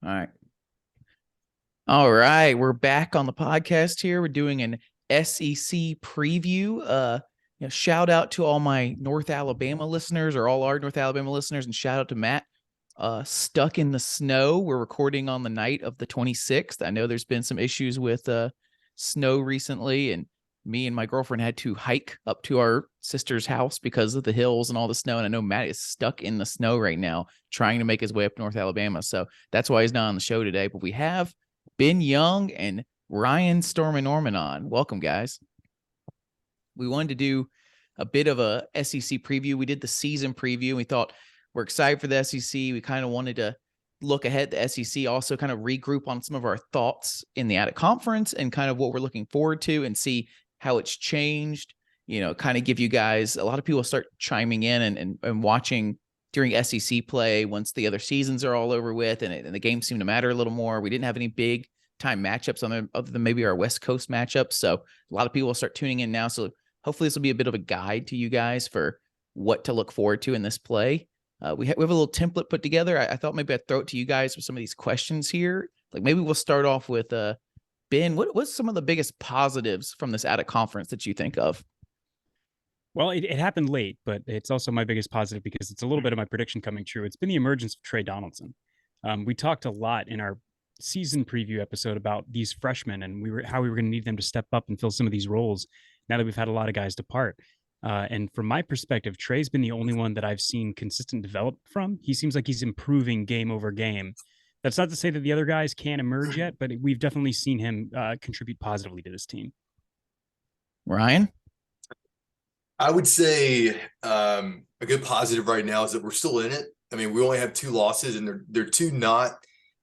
All right. All right. We're back on the podcast here. We're doing an SEC preview. Shout out to all my North Alabama listeners or all our North Alabama listeners, and shout out to Matt. Stuck in the snow. We're recording on the night of the 26th. I know there's been some issues with snow recently, and me and my girlfriend had to hike up to our sister's house because of the hills and all the snow. And I know Matt is stuck in the snow right now trying to make his way up North Alabama. So that's why he's not on the show today. But we have Ben Young and Ryan Stormy Norman on. Welcome, guys. We wanted to do a bit of a SEC preview. We did the season preview. We thought we're excited for the SEC. We kind of wanted to look ahead at the SEC, also kind of regroup on some of our thoughts in the out conference and kind of what we're looking forward to and see how it's changed. Kind of give you guys, a lot of people start chiming in and watching during SEC play once the other seasons are all over with and the games seem to matter a little more. We didn't have any big time matchups other than maybe our West Coast matchups. So a lot of people will start tuning in now. So hopefully this will be a bit of a guide to you guys for what to look forward to in this play. We have a little template put together. I thought maybe I'd throw it to you guys with some of these questions here. Like maybe we'll start off with Ben. What's some of the biggest positives from this out of conference that you think of? Well, it happened late, but it's also my biggest positive because it's a little bit of my prediction coming true. It's been the emergence of Trey Donaldson. We talked a lot in our season preview episode about these freshmen and how we were going to need them to step up and fill some of these roles now that we've had a lot of guys depart. And from my perspective, Trey's been the only one that I've seen consistent development from. He seems like he's improving game over game. That's not to say that the other guys can't emerge yet, but we've definitely seen him contribute positively to this team. Ryan? I would say a good positive right now is that we're still in it. I mean, we only have 2 losses, and they're 2 not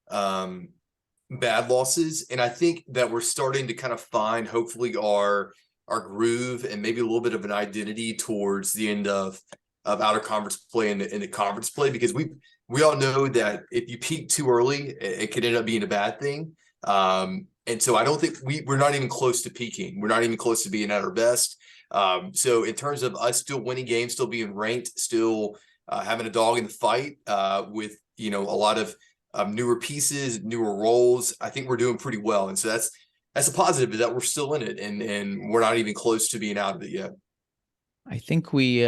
bad losses. And I think that we're starting to kind of find, hopefully, our groove and maybe a little bit of an identity towards the end of outer conference play and the conference play, because we all know that if you peak too early, it could end up being a bad thing. And so I don't think we're not even close to peaking. We're not even close to being at our best. So in terms of us still winning games, still being ranked, still having a dog in the fight with, a lot of newer pieces, newer roles, I think we're doing pretty well. And so that's a positive, is that we're still in it and we're not even close to being out of it yet. I think we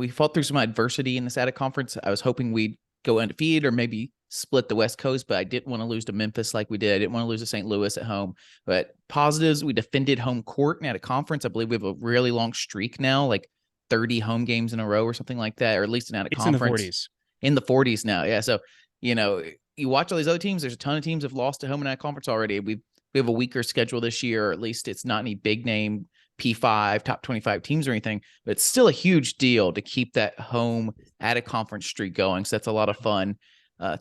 fought through some adversity in this out of conference. I was hoping we'd go undefeated or maybe split the West Coast, but I didn't want to lose to Memphis like we did. I didn't want to lose to St. Louis at home. But positives, we defended home court and at a conference. I believe we have a really long streak now, like 30 home games in a row or something like that, or at least an out of conference. It's in the 40s now. Yeah. So, you watch all these other teams, there's a ton of teams have lost to home and out of conference already. We have a weaker schedule this year, or at least it's not any big name P5 top 25 teams or anything, but it's still a huge deal to keep that home at a conference streak going. So that's a lot of fun.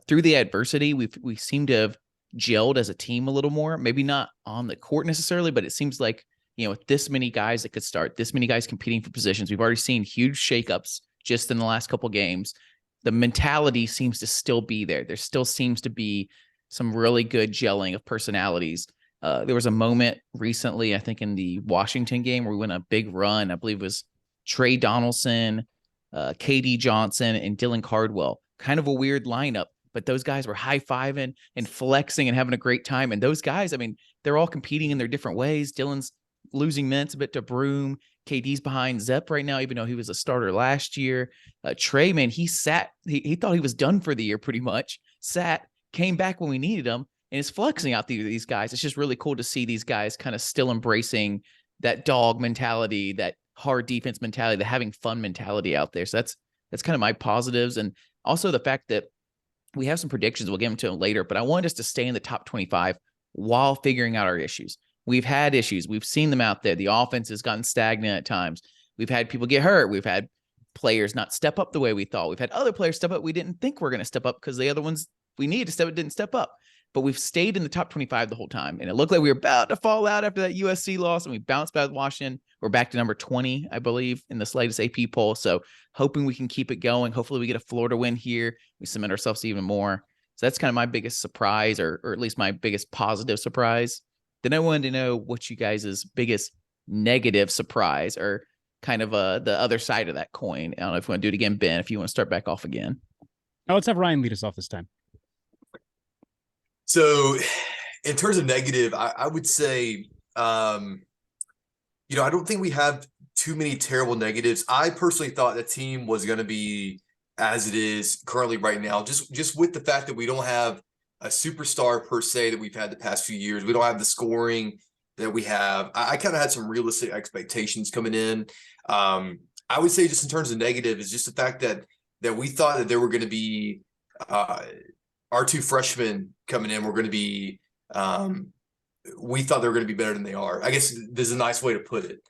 Through the adversity, we seem to have gelled as a team a little more, maybe not on the court necessarily, but it seems like, with this many guys that could start, this many guys competing for positions, we've already seen huge shakeups just in the last couple games. The mentality seems to still be there. There still seems to be some really good gelling of personalities. There was a moment recently, I think in the Washington game, where we went a big run. I believe it was Trey Donaldson, KD Johnson, and Dylan Cardwell. Kind of a weird lineup, but those guys were high-fiving and flexing and having a great time. And those guys, I mean, they're all competing in their different ways. Dylan's losing minutes a bit to Broom. KD's behind Zep right now, even though he was a starter last year. Trey, man, he sat. He thought he was done for the year pretty much. Sat, came back when we needed him, and is flexing out these guys. It's just really cool to see these guys kind of still embracing that dog mentality, that hard defense mentality, the having fun mentality out there. So that's kind of my positives. And also the fact that we have some predictions. We'll get into them later, but I want us to stay in the top 25 while figuring out our issues. We've had issues. We've seen them out there. The offense has gotten stagnant at times. We've had people get hurt. We've had players not step up the way we thought. We've had other players step up we didn't think were going to step up because the other ones we needed to step up didn't step up. But we've stayed in the top 25 the whole time. And it looked like we were about to fall out after that USC loss, and we bounced back with Washington. We're back to number 20, I believe, in this latest AP poll. So hoping we can keep it going. Hopefully we get a Florida win here. We cement ourselves even more. So that's kind of my biggest surprise, or at least my biggest positive surprise. Then I wanted to know what you guys' biggest negative surprise, or kind of the other side of that coin. I don't know if you want to do it again, Ben, if you want to start back off again. Now let's have Ryan lead us off this time. So in terms of negative, I would say, I don't think we have too many terrible negatives. I personally thought the team was going to be as it is currently right now, just with the fact that we don't have a superstar per se that we've had the past few years. We don't have the scoring that we have. I kind of had some realistic expectations coming in. I would say just in terms of negative is just the fact that we thought that there were going to be our two freshmen coming in were going to be we thought they were going to be better than they are. I guess this is a nice way to put it.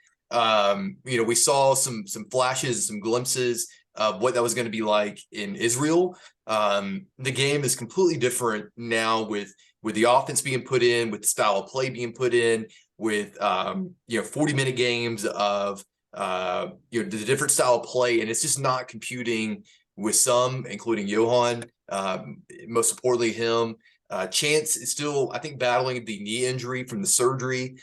We saw some flashes, some glimpses of what that was going to be like in Israel. The game is completely different now with the offense being put in, with the style of play being put in, with 40-minute games of the different style of play, and it's just not computing with some, including Johan. Most importantly, him. Chance is still, I think, battling the knee injury from the surgery.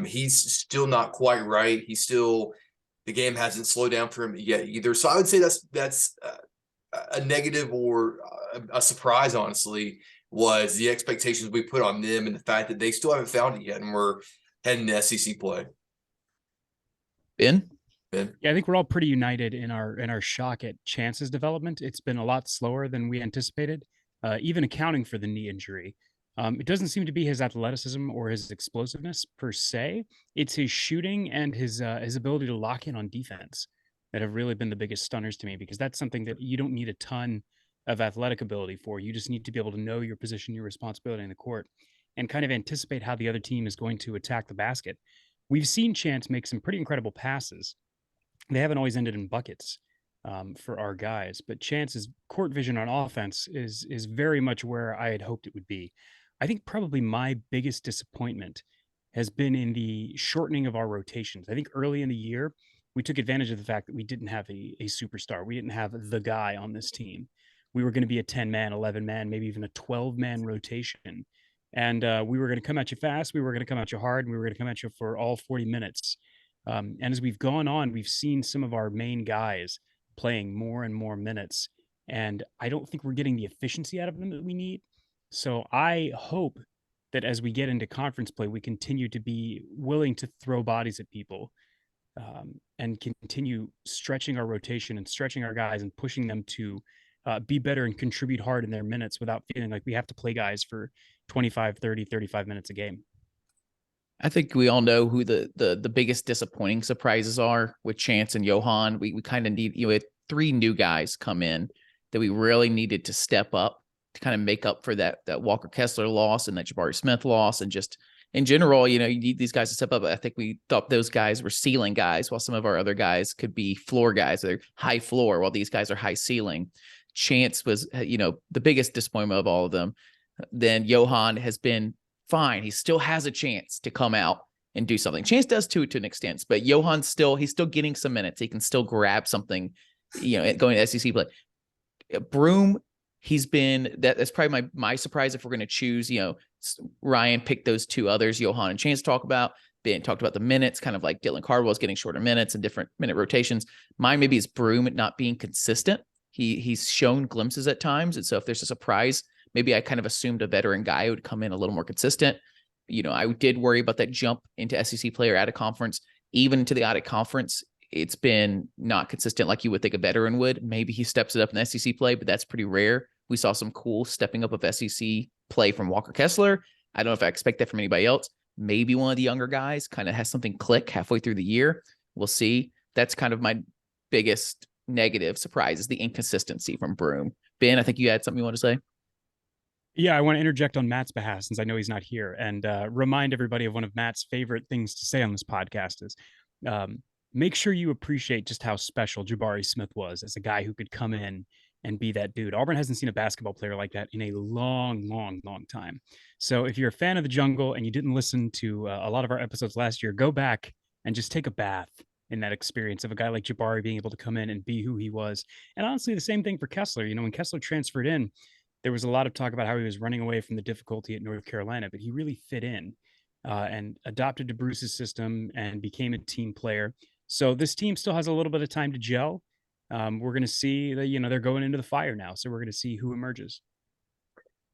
He's still not quite right. The game hasn't slowed down for him yet either. So I would say that's a negative or a surprise, honestly, was the expectations we put on them and the fact that they still haven't found it yet, and we're heading to SEC play. Ben? Yeah, I think we're all pretty united in our shock at Chance's development. It's been a lot slower than we anticipated, even accounting for the knee injury. It doesn't seem to be his athleticism or his explosiveness per se. It's his shooting and his ability to lock in on defense that have really been the biggest stunners to me, because that's something that you don't need a ton of athletic ability for. You just need to be able to know your position, your responsibility in the court, and kind of anticipate how the other team is going to attack the basket. We've seen Chance make some pretty incredible passes. They haven't always ended in buckets for our guys, but Chance's court vision on offense is very much where I had hoped it would be. I think probably my biggest disappointment has been in the shortening of our rotations. I think early in the year, we took advantage of the fact that we didn't have a superstar. We didn't have the guy on this team. We were going to be a 10-man, 11-man, maybe even a 12-man rotation. And we were going to come at you fast. We were going to come at you hard. And we were going to come at you for all 40 minutes. And as we've gone on, we've seen some of our main guys playing more and more minutes. And I don't think we're getting the efficiency out of them that we need. So I hope that as we get into conference play, we continue to be willing to throw bodies at people and continue stretching our rotation and stretching our guys and pushing them to be better and contribute hard in their minutes without feeling like we have to play guys for 25, 30, 35 minutes a game. I think we all know who the biggest disappointing surprises are with Chance and Johan. We kind of need, we had 3 new guys come in that we really needed to step up to kind of make up for that Walker Kessler loss and that Jabari Smith loss, and just in general, you need these guys to step up. I think we thought those guys were ceiling guys, while some of our other guys could be floor guys. They're high floor, while these guys are high ceiling. Chance was, the biggest disappointment of all of them. Then Johan has been fine. He still has a chance to come out and do something. Chance does too, to an extent, but Johan's he's still getting some minutes. He can still grab something, going to SEC play. Broome, that's probably my surprise if we're going to choose, Ryan picked those 2 others, Johan and Chance, talk about. Ben talked about the minutes, kind of like Dylan Cardwell's getting shorter minutes and different minute rotations. Mine maybe is Broome not being consistent. He's shown glimpses at times. And so if there's a surprise, maybe I kind of assumed a veteran guy would come in a little more consistent. I did worry about that jump into SEC play or out of conference. Even into the out of conference, it's been not consistent like you would think a veteran would. Maybe he steps it up in the SEC play, but that's pretty rare. We saw some cool stepping up of SEC play from Walker Kessler. I don't know if I expect that from anybody else. Maybe one of the younger guys kind of has something click halfway through the year. We'll see. That's kind of my biggest negative surprise, is the inconsistency from Broome. Ben, I think you had something you want to say? Yeah, I want to interject on Matt's behalf, since I know he's not here, and remind everybody of one of Matt's favorite things to say on this podcast is make sure you appreciate just how special Jabari Smith was as a guy who could come in and be that dude. Auburn hasn't seen a basketball player like that in a long, long, long time. So if you're a fan of the jungle and you didn't listen to a lot of our episodes last year, go back and just take a bath in that experience of a guy like Jabari being able to come in and be who he was. And honestly, the same thing for Kessler. When Kessler transferred in, there was a lot of talk about how he was running away from the difficulty at North Carolina, but he really fit in and adopted to Bruce's system and became a team player. So this team still has a little bit of time to gel. We're going to see that, they're going into the fire now. So we're going to see who emerges.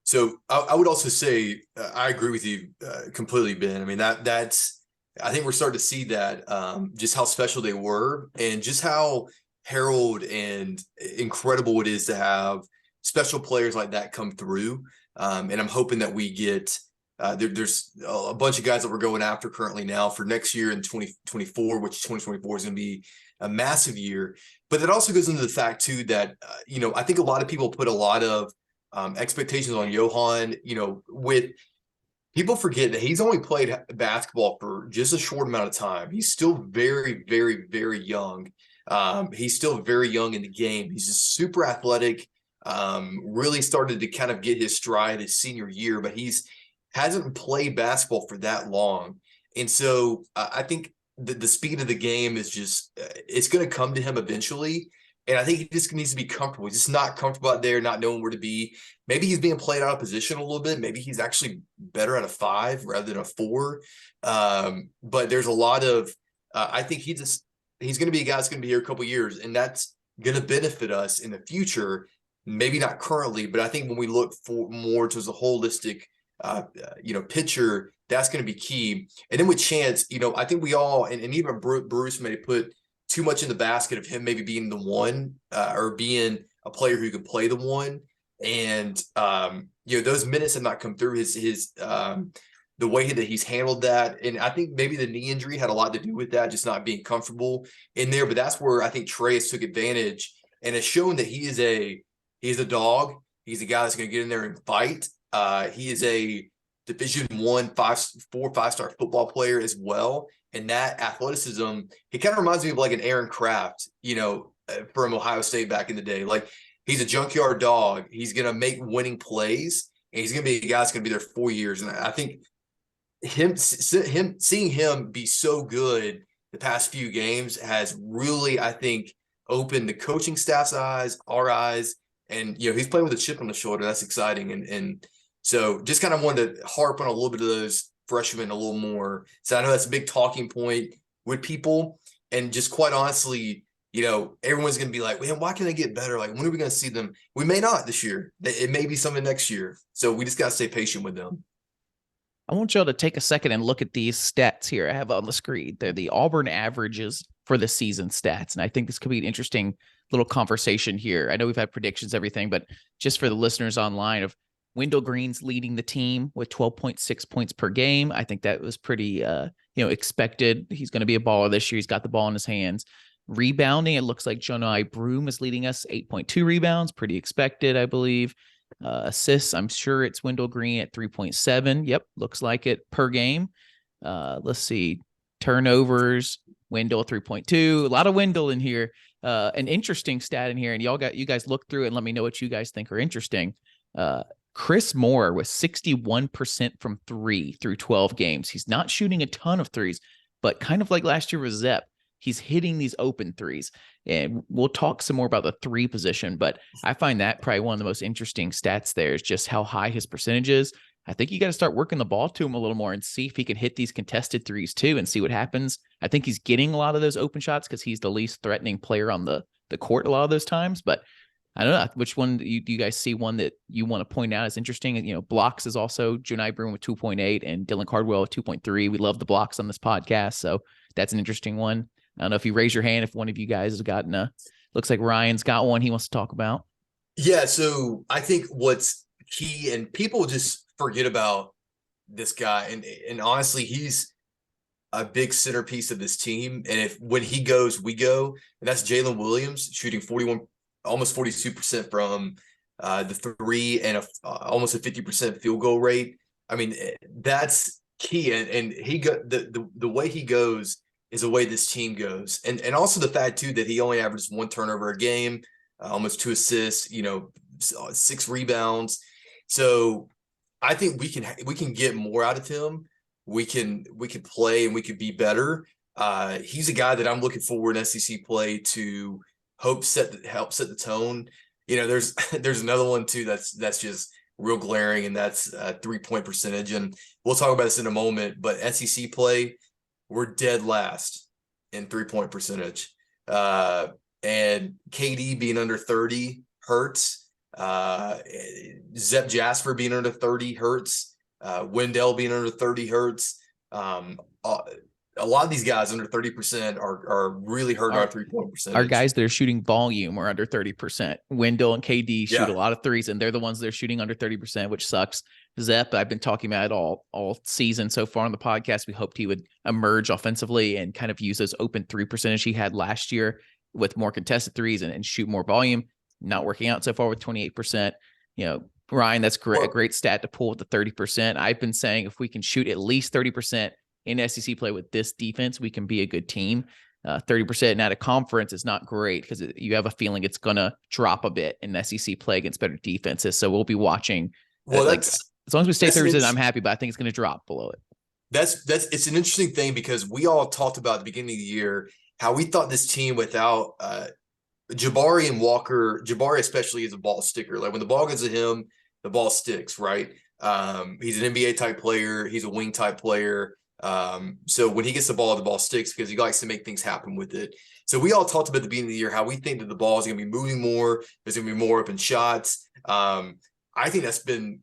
So I would also say I agree with you completely, Ben. I mean that's I think we're starting to see that just how special they were and just how herald and incredible it is to have special players like that come through. And I'm hoping that we get there's a bunch of guys that we're going after currently now for next year in 2024, which 2024 is going to be a massive year. But that also goes into the fact too that I think a lot of people put a lot of expectations on Johan, with people forget that he's only played basketball for just a short amount of time. He's still very, very, very young. He's still very young in the game. He's just super athletic. Really started to kind of get his stride his senior year, but hasn't played basketball for that long. And so I think the speed of the game is just it's going to come to him eventually. And I think he just needs to be comfortable. He's just not comfortable out there, not knowing where to be. Maybe he's being played out of position a little bit. Maybe he's actually better at a 5 rather than a 4. But there's a lot of I think he's going to be a guy that's going to be here a couple of years, and that's going to benefit us in the future. Maybe not currently, but I think when we look for more towards a holistic picture, that's going to be key. And then with Chance, I think we all, and even Bruce may put too much in the basket of him maybe being the one or being a player who could play the one. And, those minutes have not come through his the way that he's handled that. And I think maybe the knee injury had a lot to do with that, just not being comfortable in there. But that's where I think Trey has took advantage and has shown that he is a dog. He's a guy that's going to get in there and fight. He is a Division I, 5-star football player as well. And that athleticism, he kind of reminds me of like an Aaron Kraft, from Ohio State back in the day. Like he's a junkyard dog. He's going to make winning plays, and he's going to be a guy that's going to be there 4 years. And I think seeing him be so good the past few games has really, I think, opened the coaching staff's eyes, our eyes, and he's playing with a chip on the shoulder. That's exciting, and so just kind of wanted to harp on a little bit of those freshmen a little more. So I know that's a big talking point with people. And just quite honestly, everyone's going to be like, man, why can they get better? Like, when are we going to see them? We may not this year. It may be something next year. So we just got to stay patient with them. I want y'all to take a second and look at these stats here I have on the screen. They're the Auburn averages for the season stats. And I think this could be an interesting little conversation here. I know we've had predictions, everything, but just for the listeners online, of Wendell Green's leading the team with 12.6 points per game. I think that was pretty, expected. He's going to be a baller this year. He's got the ball in his hands. Rebounding, it looks like Jonai Broom is leading us, 8.2 rebounds, pretty expected, I believe. Assists, I'm sure it's Wendell Green at 3.7. Yep, looks like it per game. Let's see. Turnovers, Wendell 3.2. A lot of Wendell in here. An interesting stat in here, and you guys look through it and let me know what you guys think are interesting. Chris Moore was 61% from 3 through 12 games. He's not shooting a ton of threes, but kind of like last year with Zepp, he's hitting these open threes. And we'll talk some more about the 3 position, but I find that probably one of the most interesting stats there is just how high his percentage is. I think you got to start working the ball to him a little more and see if he can hit these contested threes too and see what happens. I think he's getting a lot of those open shots because he's the least threatening player on the court a lot of those times, but I don't know which one do you guys see one that you want to point out as interesting. And, blocks is also Jonai Broom with 2.8 and Dylan Cardwell with 2.3. We love the blocks on this podcast. So that's an interesting one. I don't know if you raise your hand, if one of you guys has gotten looks like Ryan's got one he wants to talk about. Yeah. So I think what's key, and people just forget about this guy. And honestly, he's a big centerpiece of this team. And when he goes, we go, and that's Jalen Williams shooting almost 42% from the 3 and almost a 50% field goal rate. I mean, that's key. And he the way he goes is the way this team goes. And also the fact too, that he only averages 1 turnover a game, almost 2 assists, 6 rebounds. So I think we can get more out of him. We can play and we could be better. He's a guy that I'm looking forward in SEC play to help set the tone. There's another one too that's just real glaring, and that's 3-point percentage. And we'll talk about this in a moment, but SEC play, we're dead last in 3-point percentage. And KD being under 30 hurts. Zep Jasper being under 30 hurts. Wendell being under 30 hurts. A lot of these guys under 30% are really hurting our 3-point percentage. Our guys that are shooting volume are under 30%. Wendell and KD shoot a lot of threes, and they're the ones that are shooting under 30%, which sucks. Zep, I've been talking about it all season so far on the podcast. We hoped he would emerge offensively and kind of use those open 3 percentage he had last year with more contested threes and shoot more volume. Not working out so far with 28%. Ryan, that's great. A great stat to pull with the 30%. I've been saying if we can shoot at least 30% in SEC play with this defense, we can be a good team. 30% out of conference is not great because you have a feeling it's going to drop a bit in SEC play against better defenses. So we'll be watching. Well, as long as we stay 30%, I'm happy, but I think it's going to drop below it. It's an interesting thing because we all talked about at the beginning of the year how we thought this team without Jabari and Walker, Jabari especially is a ball sticker. Like when the ball goes to him, the ball sticks, right? He's an NBA type player. He's a wing type player. So when he gets the ball sticks because he likes to make things happen with it. So we all talked about at the beginning of the year how we think that the ball is going to be moving more. There's going to be more open shots. I think that's been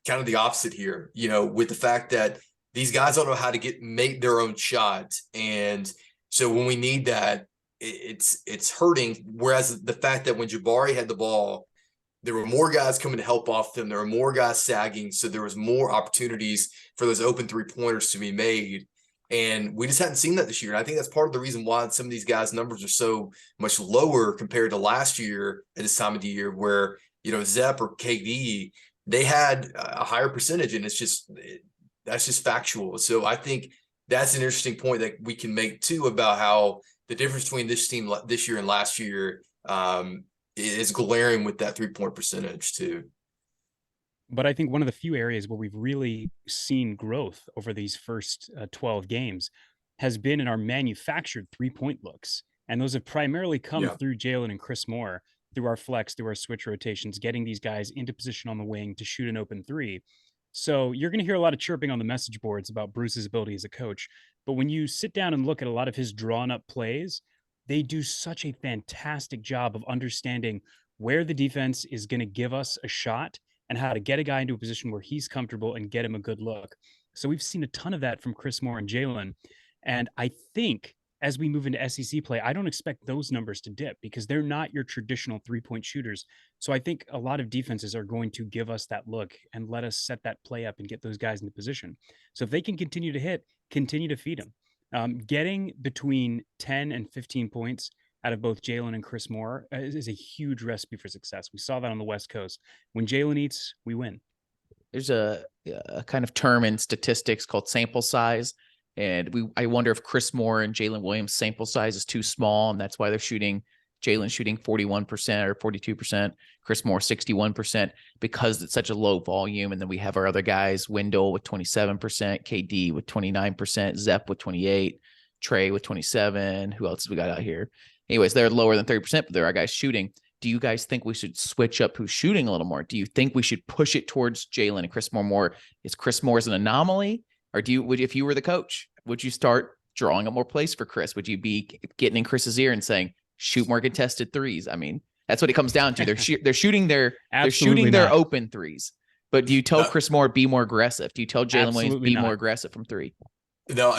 kind of the opposite here, with the fact that these guys don't know how to make their own shot. And so when we need that, it's hurting. Whereas the fact that when Jabari had the ball, there were more guys coming to help off them. There were more guys sagging. So there was more opportunities for those open 3-pointers to be made. And we just hadn't seen that this year. And I think that's part of the reason why some of these guys' numbers are so much lower compared to last year at this time of the year where, Zep or KD, they had a higher percentage. And that's just factual. So I think that's an interesting point that we can make too about how the difference between this team this year and last year is glaring with that 3-point percentage too. But I think one of the few areas where we've really seen growth over these first 12 games has been in our manufactured 3-point looks. And those have primarily come through Jalen and Chris Moore, through our flex, through our switch rotations, getting these guys into position on the wing to shoot an open 3. So you're going to hear a lot of chirping on the message boards about Bruce's ability as a coach. But when you sit down and look at a lot of his drawn up plays, they do such a fantastic job of understanding where the defense is going to give us a shot and how to get a guy into a position where he's comfortable and get him a good look. So we've seen a ton of that from Chris Moore and Jalen. And I think as we move into SEC play, I don't expect those numbers to dip because they're not your traditional 3-point shooters. So I think a lot of defenses are going to give us that look and let us set that play up and get those guys into position. So if they can continue to hit, continue to feed them. Getting between 10 and 15 points out of both Jalen and Chris Moore is a huge recipe for success. We saw that on the West Coast. When Jalen eats, we win. There's a kind of term in statistics called sample size. And I wonder if Chris Moore and Jalen Williams sample size is too small. And that's why they're Jalen shooting 41% or 42%, Chris Moore 61%, because it's such a low volume. And then we have our other guys, Wendell with 27%, KD with 29%, Zep with 28, Trey with 27. Who else we got out here? Anyways, they're lower than 30%, but there are guys shooting. Do you guys think we should switch up who's shooting a little more? Do you think we should push it towards Jalen and Chris Moore more? Is Chris Moore an anomaly? Or if you were the coach, would you start drawing up more plays for Chris? Would you be getting in Chris's ear and saying, shoot more contested threes? I mean, that's what it comes down to. They're shooting their open threes. But do you tell Chris Moore be more aggressive? Do you tell Jalen Williams be more aggressive from 3? No.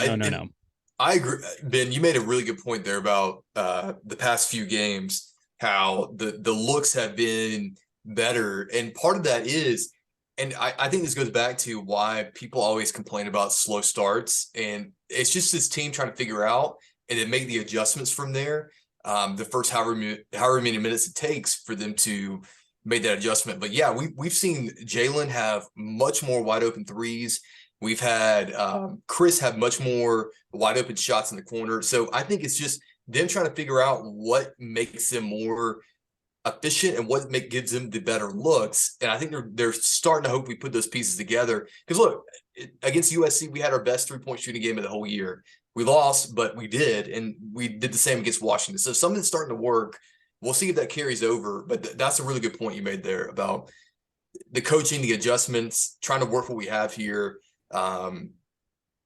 I agree. Ben, you made a really good point there about the past few games, how the looks have been better. And part of that is, and I think this goes back to why people always complain about slow starts. And it's just this team trying to figure out and then make the adjustments from there. The first however many minutes it takes for them to make that adjustment. But yeah, we've seen Jalen have much more wide open threes. We've had Chris have much more wide open shots in the corner. So I think it's just them trying to figure out what makes them more efficient and what gives them the better looks. And I think they're starting to hope we put those pieces together. Because look, against USC, we had our best 3-point shooting game of the whole year. We lost, but we did. And we did the same against Washington. So something's starting to work. We'll see if that carries over. But that's a really good point you made there about the coaching, the adjustments, trying to work what we have here and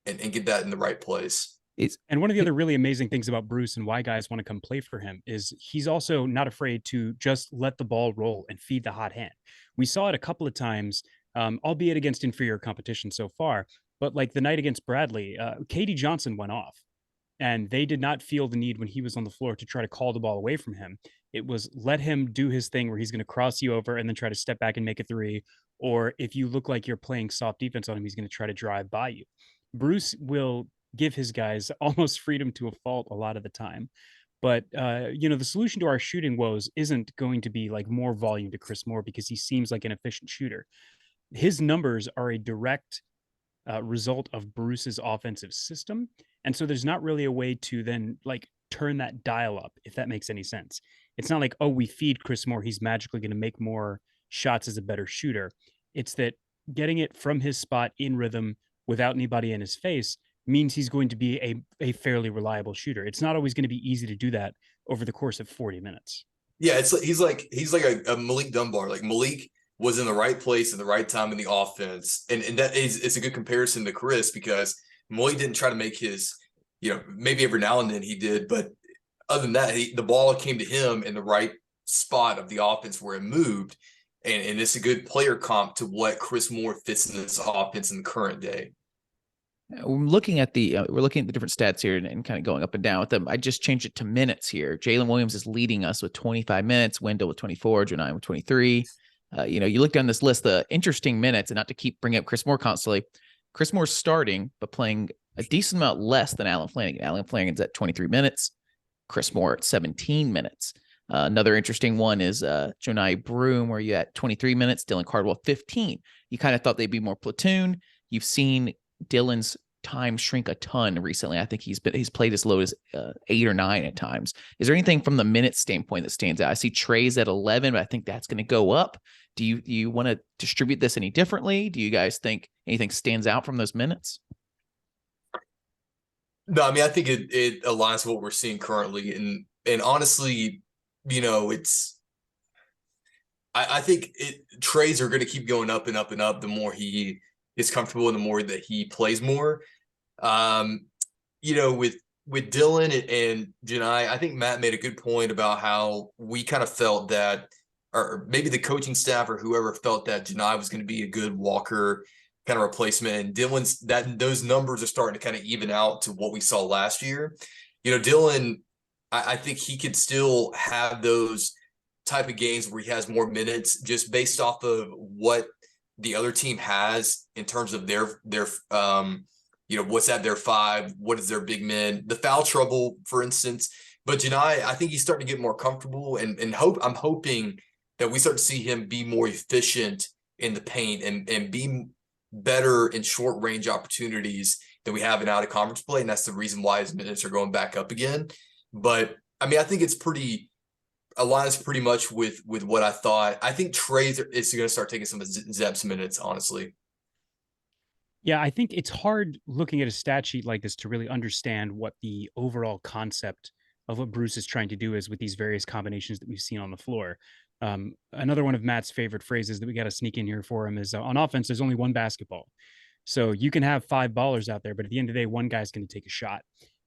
get that in the right place. And one of the other really amazing things about Bruce and why guys want to come play for him is he's also not afraid to just let the ball roll and feed the hot hand. We saw it a couple of times, albeit against inferior competition so far. But like the night against Bradley, Katie Johnson went off, and they did not feel the need when he was on the floor to try to call the ball away from him. It was let him do his thing where he's going to cross you over and then try to step back and make a three. Or if you look like you're playing soft defense on him, he's going to try to drive by you. Bruce will give his guys almost freedom to a fault a lot of the time. But the solution to our shooting woes isn't going to be like more volume to Chris Moore because he seems like an efficient shooter. His numbers are a direct result of Bruce's offensive system. And so there's not really a way to then like turn that dial up, if that makes any sense. It's not like, oh, we feed Chris Moore, he's magically going to make more shots as a better shooter. It's that getting it from his spot in rhythm without anybody in his face means he's going to be a fairly reliable shooter. It's not always going to be easy to do that over the course of 40 minutes. Yeah, he's like a Malik Dunbar. Like Malik was in the right place at the right time in the offense. And that is, it's a good comparison to Chris because Malik didn't try to make his, maybe every now and then he did, but other than that, the ball came to him in the right spot of the offense where it moved. And it's a good player comp to what Chris Moore fits in this offense in the current day. We're looking at the different stats here and kind of going up and down with them. I just changed it to minutes here. Jalen Williams is leading us with 25 minutes, Wendell with 24, Janai with 23. You look down this list, the interesting minutes, and not to keep bringing up Chris Moore constantly. Chris Moore's starting, but playing a decent amount less than Allen Flanigan. Allen Flanigan's at 23 minutes. Chris Moore at 17 minutes. Another interesting one is Jonai Broom, where you at 23 minutes, Dylan Cardwell 15. You kind of thought they'd be more platoon. You've seen Dylan's time shrink a ton recently. I think he's played as low as 8 or 9 at times. Is there anything from the minute standpoint that stands out? I see Trey's at 11, but I think that's going to go up. Do you want to distribute this any differently? Do you guys think anything stands out from those minutes? No, I mean, I think it aligns with what we're seeing currently. And honestly, I think Trey's are going to keep going up and up and up the more he is comfortable and the more that he plays more. With Dylan and Janai, I think Matt made a good point about how we kind of felt that, or maybe the coaching staff or whoever felt that Janai was going to be a good Walker kind of replacement. And those numbers are starting to kind of even out to what we saw last year. Dylan, I think he could still have those type of games where he has more minutes just based off of what the other team has in terms of their what's at their 5, what is their big men, the foul trouble, for instance. But Janai, I think he's starting to get more comfortable and I'm hoping that we start to see him be more efficient in the paint and be better in short range opportunities than we have in out of conference play. And that's the reason why his minutes are going back up again. But I mean, I think it's aligns pretty much with what I thought. I think Trey is going to start taking some of Zep's minutes, honestly. Yeah, I think it's hard looking at a stat sheet like this to really understand what the overall concept of what Bruce is trying to do is with these various combinations that we've seen on the floor. Another one of Matt's favorite phrases that we got to sneak in here for him is on offense, there's only one basketball. So you can have 5 ballers out there, but at the end of the day, one guy's going to take a shot.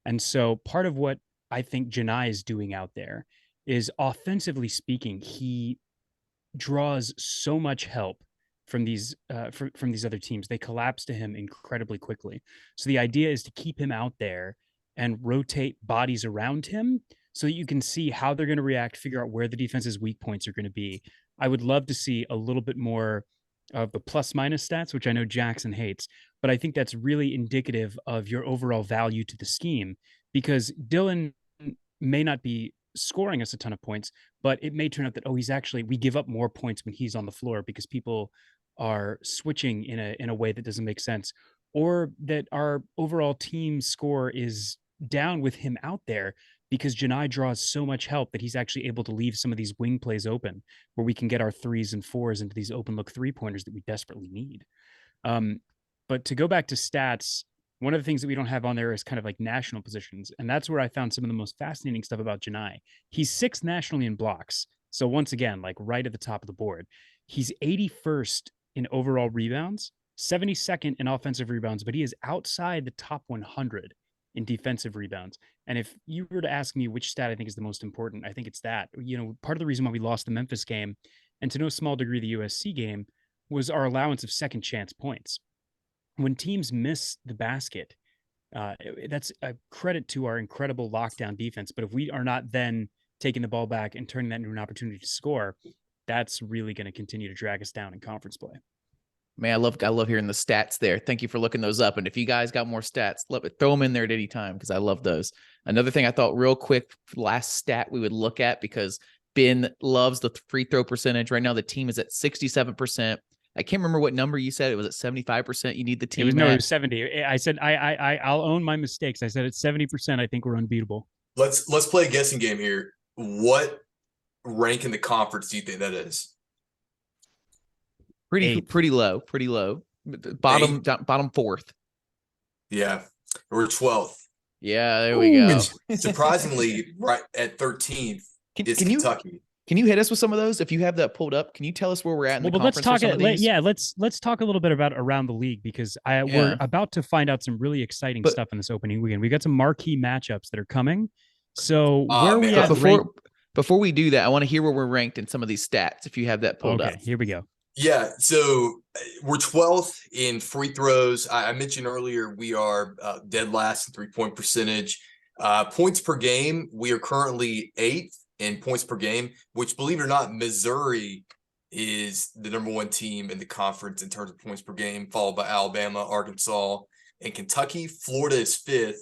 And so part of what I think Janai is doing out there is, offensively speaking, he draws so much help from these other teams. They collapse to him incredibly quickly. So the idea is to keep him out there and rotate bodies around him so that you can see how they're going to react, figure out where the defense's weak points are going to be. I would love to see a little bit more of the plus minus stats, which I know Jackson hates, but I think that's really indicative of your overall value to the scheme, because Dylan may not be scoring us a ton of points, but it may turn out that, we give up more points when he's on the floor because people are switching in a way that doesn't make sense, or that our overall team score is down with him out there because Janai draws so much help that he's actually able to leave some of these wing plays open where we can get our 3s and 4s into these open look 3-pointers that we desperately need. But to go back to stats, one of the things that we don't have on there is kind of like national positions. And that's where I found some of the most fascinating stuff about Janai. He's 6th nationally in blocks. So once again, like right at the top of the board. He's 81st in overall rebounds, 72nd in offensive rebounds, but he is outside the top 100 in defensive rebounds. And if you were to ask me which stat I think is the most important, I think it's that. Part of the reason why we lost the Memphis game, and to no small degree the USC game, was our allowance of second chance points. When teams miss the basket, that's a credit to our incredible lockdown defense. But if we are not then taking the ball back and turning that into an opportunity to score, that's really going to continue to drag us down in conference play. Man, I love hearing the stats there. Thank you for looking those up. And if you guys got more stats, throw them in there at any time because I love those. Another thing I thought real quick, last stat we would look at, because Ben loves the free throw percentage. Right now, the team is at 67%. I can't remember what number you said. It was at 75%. You need the team. It was 70. I said I'll own my mistakes. I said it's 70%. I think we're unbeatable. Let's play a guessing game here. What rank in the conference do you think that is? Pretty low. Bottom fourth. Yeah, we're 12th. Yeah, there we go. Surprisingly, right at 13th is Kentucky. Can you hit us with some of those? If you have that pulled up, can you tell us where we're at in the conference? Let's talk a little bit about around the league, because we're about to find out some really exciting stuff in this opening weekend. We got some marquee matchups that are coming. So where we at before we do that, I want to hear where we're ranked in some of these stats. If you have that pulled up. Okay, here we go. Yeah, so we're 12th in free throws. I mentioned earlier we are dead last in 3-point percentage. Points per game, we are currently 8th in points per game, which, believe it or not, Missouri is the number 1 team in the conference in terms of points per game, followed by Alabama, Arkansas, and Kentucky. Florida is 5th,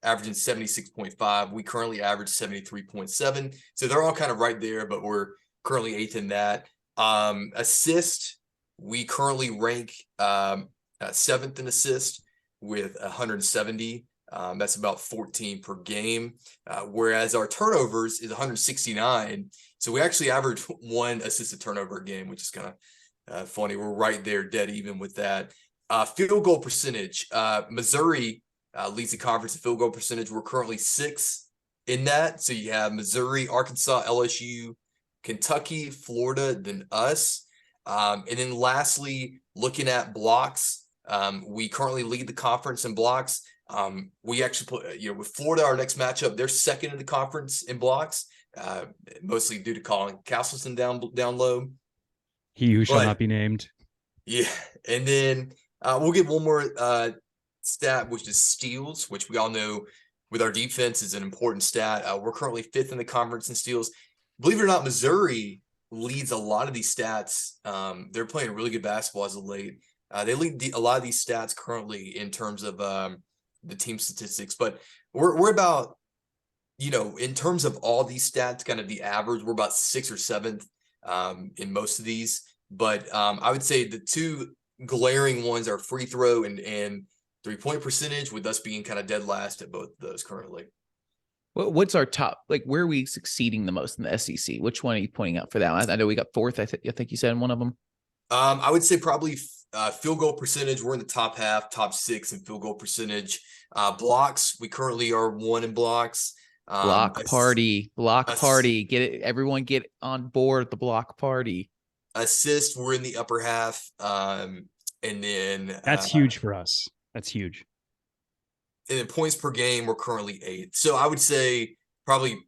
averaging 76.5. We currently average 73.7. So they're all kind of right there, but we're currently 8th in that. Assist, we currently rank 7th in assist with 170. That's about 14 per game, whereas our turnovers is 169. So we actually average 1 assisted turnover a game, which is kind of funny. We're right there, dead even with that. Field goal percentage, Missouri leads the conference in field goal percentage. We're currently 6th in that. So you have Missouri, Arkansas, LSU, Kentucky, Florida, then us. And then lastly, looking at blocks, we currently lead the conference in blocks. We actually put, with Florida, our next matchup, they're 2nd in the conference in blocks, mostly due to Colin Castleton down low. He who shall not be named. Yeah. And then we'll get one more stat, which is steals, which we all know with our defense is an important stat. We're currently 5th in the conference in steals. Believe it or not, Missouri leads a lot of these stats. They're playing really good basketball as of late. They lead a lot of these stats currently in terms of the team statistics, but we're about, in terms of all these stats, kind of the average, we're about 6th or 7th in most of these. But I would say the 2 glaring ones are free throw and 3-point percentage, with us being kind of dead last at both of those currently. What's our top? Where are we succeeding the most in the SEC? Which one are you pointing out for that? I know we got 4th. I think you said in one of them. I would say probably field goal percentage. We're in the top half, top 6 in field goal percentage. Blocks, we currently are 1 in blocks. Block party. Get it. Everyone get on board the block party. Assist, we're in the upper half. And then that's huge for us. That's huge. And then points per game, we're currently 8th. So I would say probably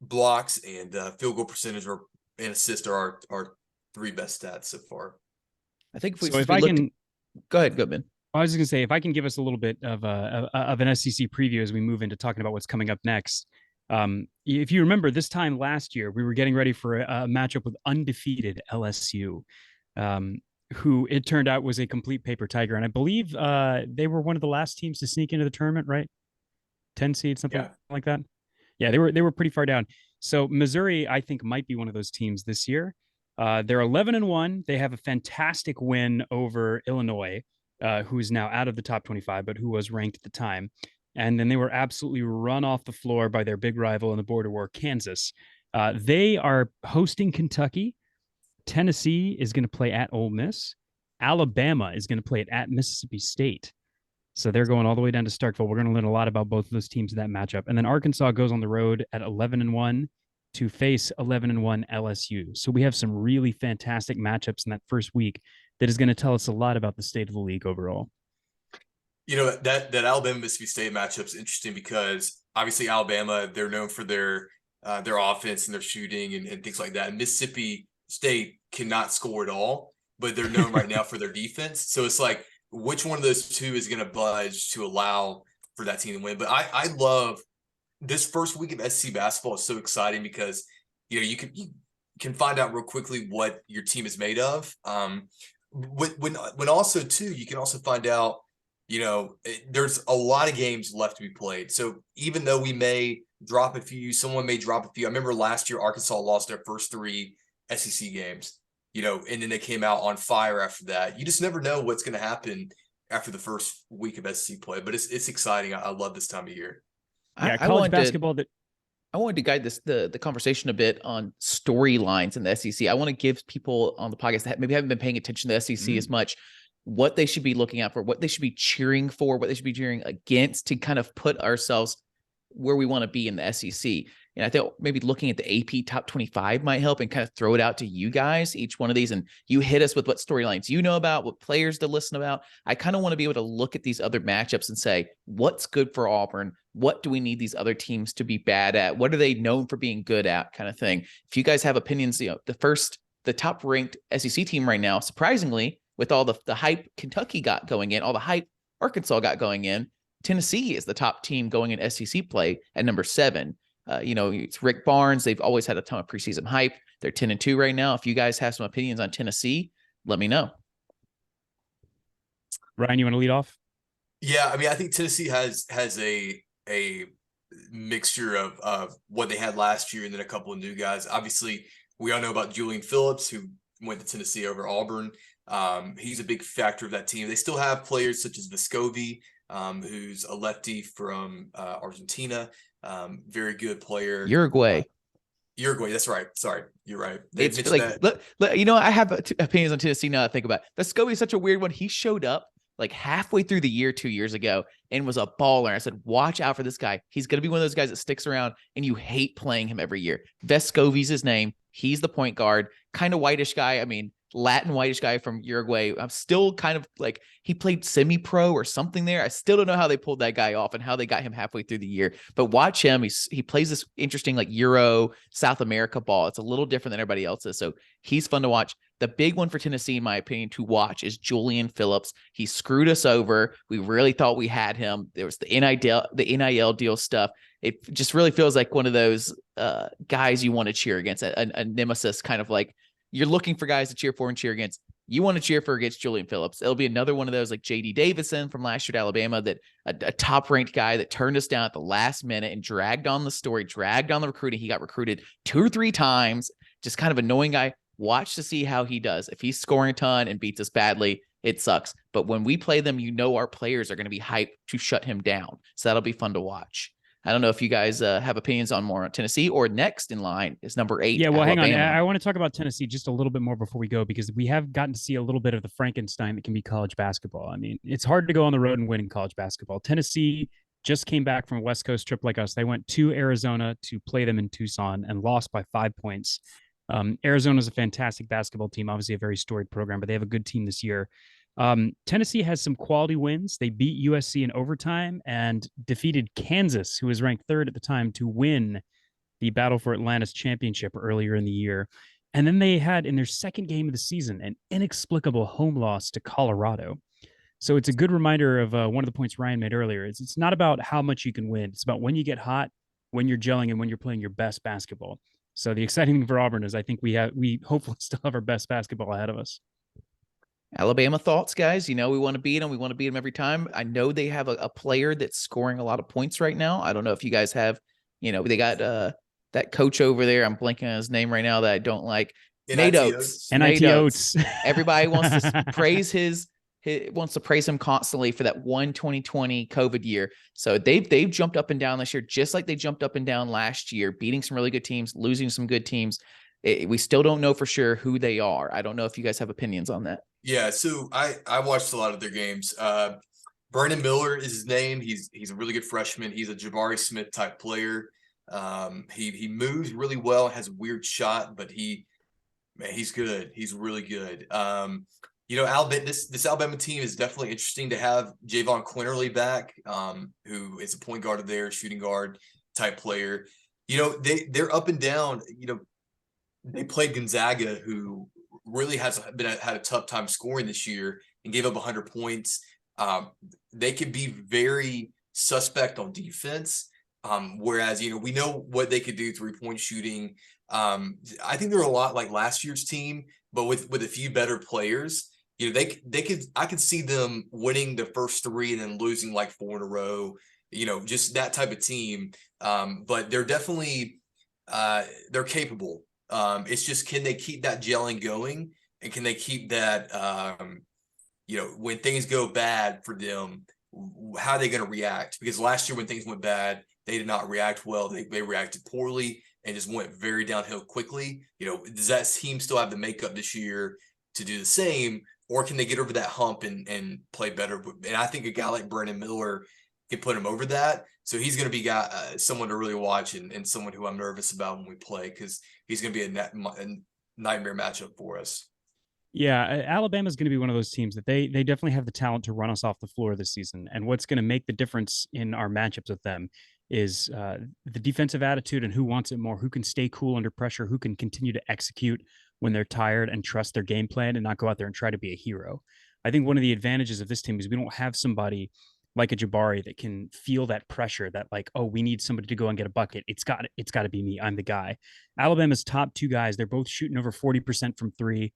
blocks and field goal percentage and assist are our 3 best stats so far. I think go ahead, Ben. I was just gonna say, if I can give us a little bit of an SEC preview as we move into talking about what's coming up next. If you remember, this time last year, we were getting ready for a matchup with undefeated LSU, who it turned out was a complete paper tiger. And I believe they were one of the last teams to sneak into the tournament, right? 10 seed, something like that. Yeah, they were pretty far down. So Missouri, I think, might be one of those teams this year. They're 11-1. They have a fantastic win over Illinois, who is now out of the top 25, but who was ranked at the time. And then they were absolutely run off the floor by their big rival in the border war, Kansas. They are hosting Kentucky. Tennessee is going to play at Ole Miss. Alabama is going to play it at Mississippi State. So they're going all the way down to Starkville. We're going to learn a lot about both of those teams in that matchup. And then Arkansas goes on the road at 11-1 to face 11-1 LSU. So we have some really fantastic matchups in that first week that is going to tell us a lot about the state of the league overall. That Alabama Mississippi State matchup is interesting because obviously Alabama, they're known for their offense and their shooting and things like that. And Mississippi State cannot score at all, but they're known right now for their defense. So it's like, which one of those two is going to budge to allow for that team to win? But I love this first week of SEC basketball is so exciting because you can find out real quickly what your team is made of. When also too, you can also find out, there's a lot of games left to be played. So even though we may drop a few, someone may drop a few. I remember last year Arkansas lost their first 3 SEC games, and then they came out on fire after that. You just never know what's going to happen after the first week of SEC play, but it's exciting. I love this time of year. Yeah, college basketball. I wanted to guide the conversation a bit on storylines in the SEC. I want to give people on the podcast that maybe haven't been paying attention to the SEC as much, what they should be looking out for, what they should be cheering for, what they should be cheering against to kind of put ourselves where we want to be in the SEC. And I think maybe looking at the AP top 25 might help and kind of throw it out to you guys, each one of these. And you hit us with what storylines you know about, what players to listen about. I kind of want to be able to look at these other matchups and say, what's good for Auburn? What do we need these other teams to be bad at? What are they known for being good at, kind of thing? If you guys have opinions, the top ranked SEC team right now, surprisingly, with all the hype Kentucky got going in, all the hype Arkansas got going in, Tennessee is the top team going in SEC play at number 7. It's Rick Barnes. They've always had a ton of preseason hype. They're 10-2 right now. If you guys have some opinions on Tennessee, let me know. Ryan, you want to lead off? Yeah, I mean, I think Tennessee has a mixture of what they had last year and then a couple of new guys. Obviously, we all know about Julian Phillips, who went to Tennessee over Auburn. He's a big factor of that team. They still have players such as Vescovi, who's a lefty from Argentina. Very good player. Uruguay, that's right. Sorry, you're right. It's like, I have opinions on Tennessee now that I think about it. Vescovi is such a weird one. He showed up like halfway through the year 2 years ago and was a baller. I said, watch out for this guy. He's going to be one of those guys that sticks around and you hate playing him every year. Vescovi's his name. He's the point guard, kind of whitish guy. I mean, Latin whitish guy from Uruguay. I'm still kind of like, he played semi-pro or something there. I still don't know how they pulled that guy off and how they got him halfway through the year. But watch him. He plays this interesting like Euro South America ball. It's a little different than everybody else's. So he's fun to watch. The big one for Tennessee, in my opinion, to watch is Julian Phillips. He screwed us over. We really thought we had him. There was the NIL deal stuff. It just really feels like one of those guys you want to cheer against, a nemesis, kind of like you're looking for guys to cheer for and cheer against. You want to cheer for against Julian Phillips. It'll be another one of those like J.D. Davison from last year at Alabama, that a top-ranked guy that turned us down at the last minute and dragged on the story, dragged on the recruiting. He got recruited 2 or 3 times, just kind of annoying guy. Watch to see how he does. If he's scoring a ton and beats us badly, it sucks. But when we play them, our players are going to be hyped to shut him down. So that'll be fun to watch. I don't know if you guys have opinions on more on Tennessee, or next in line is number 8. Yeah, well, Alabama. hang on. I want to talk about Tennessee just a little bit more before we go, because we have gotten to see a little bit of the Frankenstein that can be college basketball. I mean, it's hard to go on the road and win in college basketball. Tennessee just came back from a West Coast trip like us. They went to Arizona to play them in Tucson and lost by 5 points. Arizona is a fantastic basketball team, obviously a very storied program, but they have a good team this year. Tennessee has some quality wins. They beat USC in overtime and defeated Kansas, who was ranked 3rd at the time, to win the Battle for Atlantis championship earlier in the year. And then they had, in their second game of the season, an inexplicable home loss to Colorado. So it's a good reminder of one of the points Ryan made earlier. It's not about how much you can win. It's about when you get hot, when you're gelling, and when you're playing your best basketball. So the exciting thing for Auburn is I think we hopefully still have our best basketball ahead of us. Alabama thoughts, guys. We want to beat them. We want to beat them every time. I know they have a player that's scoring a lot of points right now. I don't know if you guys have, they got that coach over there. I'm blanking on his name right now that I don't like. Nate Oates. NIT Oates. Everybody wants to praise wants to praise him constantly for that 2020 COVID year. So they've jumped up and down this year, just like they jumped up and down last year, beating some really good teams, losing some good teams. We still don't know for sure who they are. I don't know if you guys have opinions on that. Yeah, so I watched a lot of their games. Brandon Miller is his name. He's a really good freshman. He's a Jabari Smith type player. He moves really well, has a weird shot, but he's good. He's really good. Alabama, this Alabama team is definitely interesting to have Javon Quinterly back, who is a point guard of theirs, shooting guard type player. They're up and down. They played Gonzaga, who really had a tough time scoring this year and gave up 100 points. They can be very suspect on defense. Whereas, we know what they could do 3-point shooting. I think they're a lot like last year's team, but with a few better players. I could see them winning the first 3 and then losing like 4 in a row. Just that type of team. But they're definitely they're capable. It's just, can they keep that gelling going, and can they keep that when things go bad for them, how are they going to react? Because last year when things went bad, they did not react well. They reacted poorly and just went very downhill quickly. Does that team still have the makeup this year to do the same, or can they get over that hump and play better? And I think a guy like Brandon Miller can put him over that. So he's going to be someone to really watch, and someone who I'm nervous about when we play, because he's going to be a nightmare matchup for us. Yeah, Alabama's going to be one of those teams that they definitely have the talent to run us off the floor this season. And what's going to make the difference in our matchups with them is the defensive attitude and who wants it more, who can stay cool under pressure, who can continue to execute when they're tired and trust their game plan and not go out there and try to be a hero. I think one of the advantages of this team is we don't have somebody like a Jabari that can feel that pressure, that like, oh, we need somebody to go and get a bucket. It's got to be me. I'm the guy. Alabama's top 2 guys, they're both shooting over 40% from 3.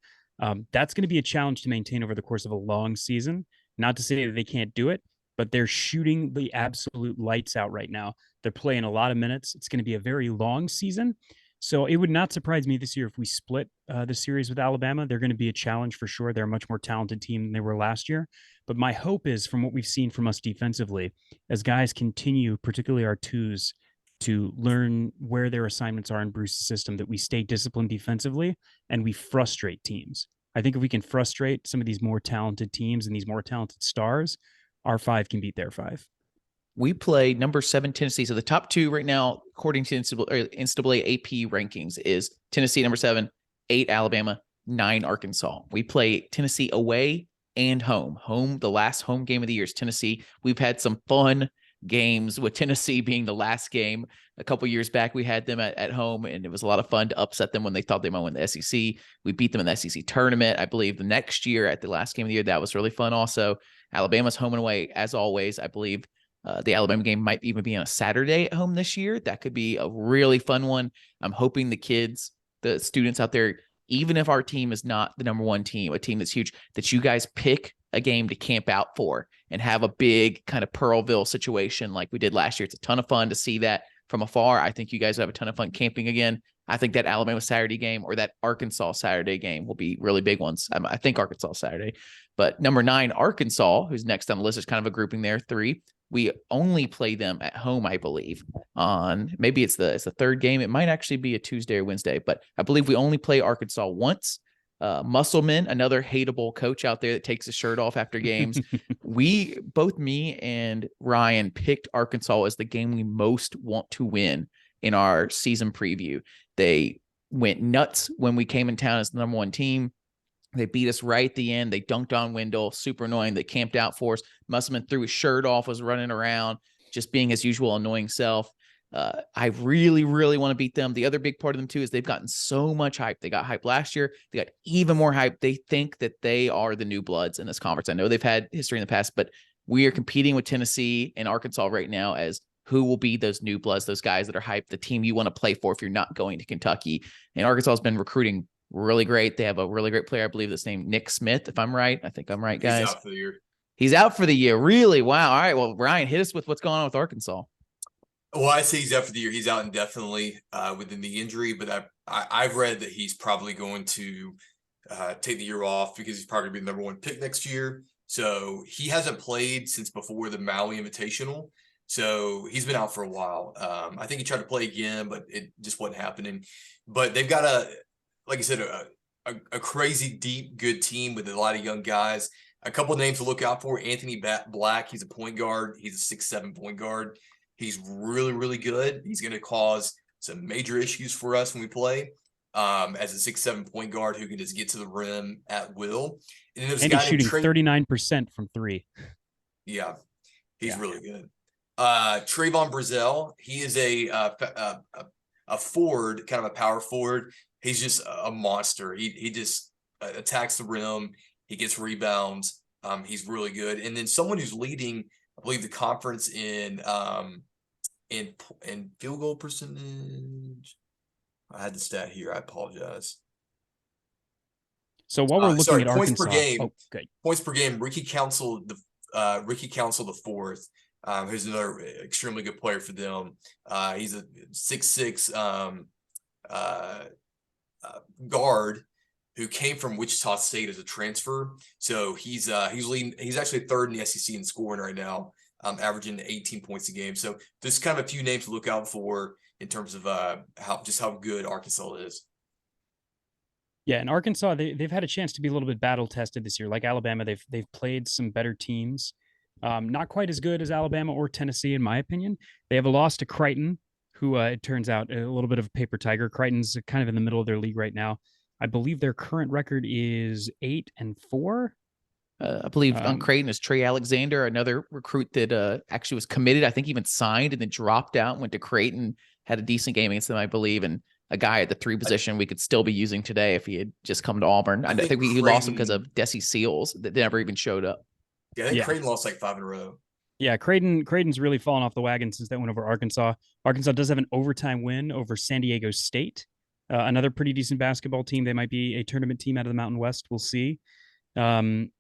That's going to be a challenge to maintain over the course of a long season. Not to say that they can't do it, but they're shooting the absolute lights out right now. They're playing a lot of minutes. It's going to be a very long season. So it would not surprise me this year if we split the series with Alabama. They're going to be a challenge for sure. They're a much more talented team than they were last year. But my hope is, from what we've seen from us defensively, as guys continue, particularly our 2s, to learn where their assignments are in Bruce's system, that we stay disciplined defensively and we frustrate teams. I think if we can frustrate some of these more talented teams and these more talented stars, our 5 can beat their 5. We play number 7 Tennessee. So the top 2 right now, according to NCAA AP rankings, is Tennessee number 7, 8 Alabama, 9 Arkansas. We play Tennessee away and home. The last home game of the year is Tennessee. We've had some fun games with Tennessee being the last game. A couple years back, we had them at home, and it was a lot of fun to upset them when they thought they might win the SEC. We beat them in the SEC tournament, I believe, the next year at the last game of the year. That was really fun also. Alabama's home and away, as always. I believe the Alabama game might even be on a Saturday at home this year. That could be a really fun one. I'm hoping the kids, the students out there, even if our team is not the number 1 team, a team that's huge, that you guys pick a game to camp out for and have a big kind of Pearlville situation like we did last year. It's a ton of fun to see that from afar. I think you guys have a ton of fun camping again. I think that Alabama Saturday game or that Arkansas Saturday game will be really big ones. I think Arkansas Saturday, but number 9, Arkansas, who's next on the list, is kind of a grouping there. 3, we only play them at home, I believe, on maybe it's the 3rd game. It might actually be a Tuesday or Wednesday, but I believe we only play Arkansas once. Musselman, another hateable coach out there that takes his shirt off after games. Both me and Ryan picked Arkansas as the game we most want to win in our season preview. They went nuts when we came in town as the number 1 team. They beat us right at the end. They dunked on Wendell, super annoying. They camped out for us. Musselman threw his shirt off, was running around, just being his usual annoying self. I really, really want to beat them. The other big part of them, too, is they've gotten so much hype. They got hype last year. They got even more hype. They think that they are the new bloods in this conference. I know they've had history in the past, but we are competing with Tennessee and Arkansas right now as who will be those new bloods, those guys that are hyped, the team you want to play for if you're not going to Kentucky. And Arkansas has been recruiting really great. They have a really great player, I believe, that's named Nick Smith, if I'm right. I think I'm right, guys. He's out for the year. He's out for the year. Really? Wow. All right. Well, Ryan, hit us with what's going on with Arkansas. Well, I say he's out for the year. He's out indefinitely with the knee injury, but I've read that he's probably going to take the year off because he's probably going to be the number 1 pick next year. So he hasn't played since before the Maui Invitational. So he's been out for a while. I think he tried to play again, but it just wasn't happening. But they've got like I said, a crazy deep, good team with a lot of young guys. A couple of names to look out for. Anthony Black, he's a point guard. He's a 6'7" point guard. He's really, really good. He's going to cause some major issues for us when we play. as a 6'7" point guard who can just get to the rim at will. And then there's a And guy he's named shooting 39% from three. Yeah, he's Yeah. really good. Trayvon Brazell, he is a forward, kind of a power forward. He's just a monster. He just attacks the rim. He gets rebounds. He's really good. And then someone who's leading, I believe, the conference in field goal percentage. I had the stat here. I apologize. So while we're looking at points Arkansas, per game. oh, good. Points per game. Ricky Council the fourth, who's another extremely good player for them. He's a 6'6" guard who came from Wichita State as a transfer. So he's leading. He's actually third in the SEC in scoring right now, averaging 18 points a game. So there's kind of a few names to look out for in terms of how good Arkansas is. Yeah, and Arkansas, they've had a chance to be a little bit battle tested this year. Like Alabama, they've played some better teams. Not quite as good as Alabama or Tennessee, in my opinion. They have a loss to Creighton, who it turns out a little bit of a paper tiger. Creighton's kind of in the middle of their league right now. I believe their current record is 8-4. I believe on Creighton is Trey Alexander, another recruit that actually was committed. I think even signed and then dropped out and went to Creighton, had a decent game against them, I believe, and a guy at the 3 position we could still be using today if he had just come to Auburn. I think we lost him because of Desi Seals that never even showed up. Yeah, I think Creighton lost like 5 in a row. Yeah, Creighton's really fallen off the wagon since that went over Arkansas. Arkansas does have an overtime win over San Diego State, another pretty decent basketball team. They might be a tournament team out of the Mountain West. We'll see. And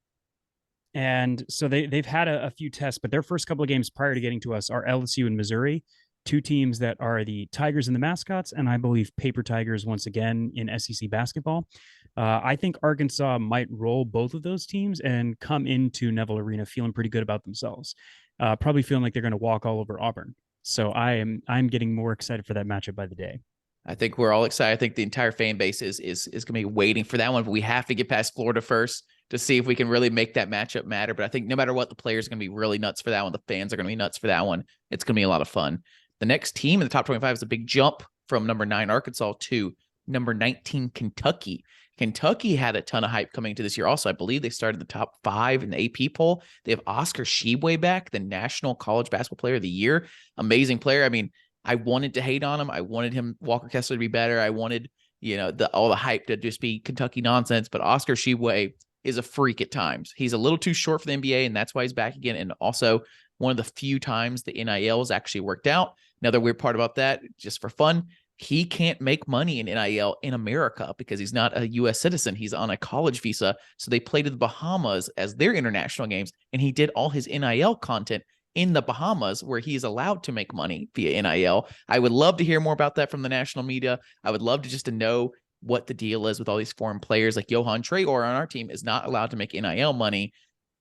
so they've had a few tests, but their first couple of games prior to getting to us are LSU and Missouri, 2 teams that are the Tigers and the mascots, and I believe Paper Tigers once again in SEC basketball. I think Arkansas might roll both of those teams and come into Neville Arena feeling pretty good about themselves. Probably feeling like they're going to walk all over Auburn. So I'm getting more excited for that matchup by the day. I think we're all excited. I think the entire fan base is going to be waiting for that one, but we have to get past Florida first to see if we can really make that matchup matter. But I think no matter what, the players are going to be really nuts for that one. The fans are going to be nuts for that one. It's going to be a lot of fun. The next team in the top 25 is a big jump from number 9 Arkansas to number 19 Kentucky. Kentucky had a ton of hype coming into this year. Also, I believe they started the top 5 in the AP poll. They have Oscar Tshiebwe back, the National College Basketball Player of the Year. Amazing player. I mean, I wanted to hate on him. I wanted Walker Kessler to be better. I wanted, all the hype to just be Kentucky nonsense. But Oscar Tshiebwe is a freak at times. He's a little too short for the NBA, and that's why he's back again. And also one of the few times the NILs actually worked out. Another weird part about that, just for fun, he can't make money in NIL in America because he's not a U.S. citizen. He's on a college visa. So they played to the Bahamas as their international games, and he did all his NIL content in the Bahamas where he is allowed to make money via NIL. I would love to hear more about that from the national media. I would love to know what the deal is with all these foreign players. Like Johan Traore on our team is not allowed to make NIL money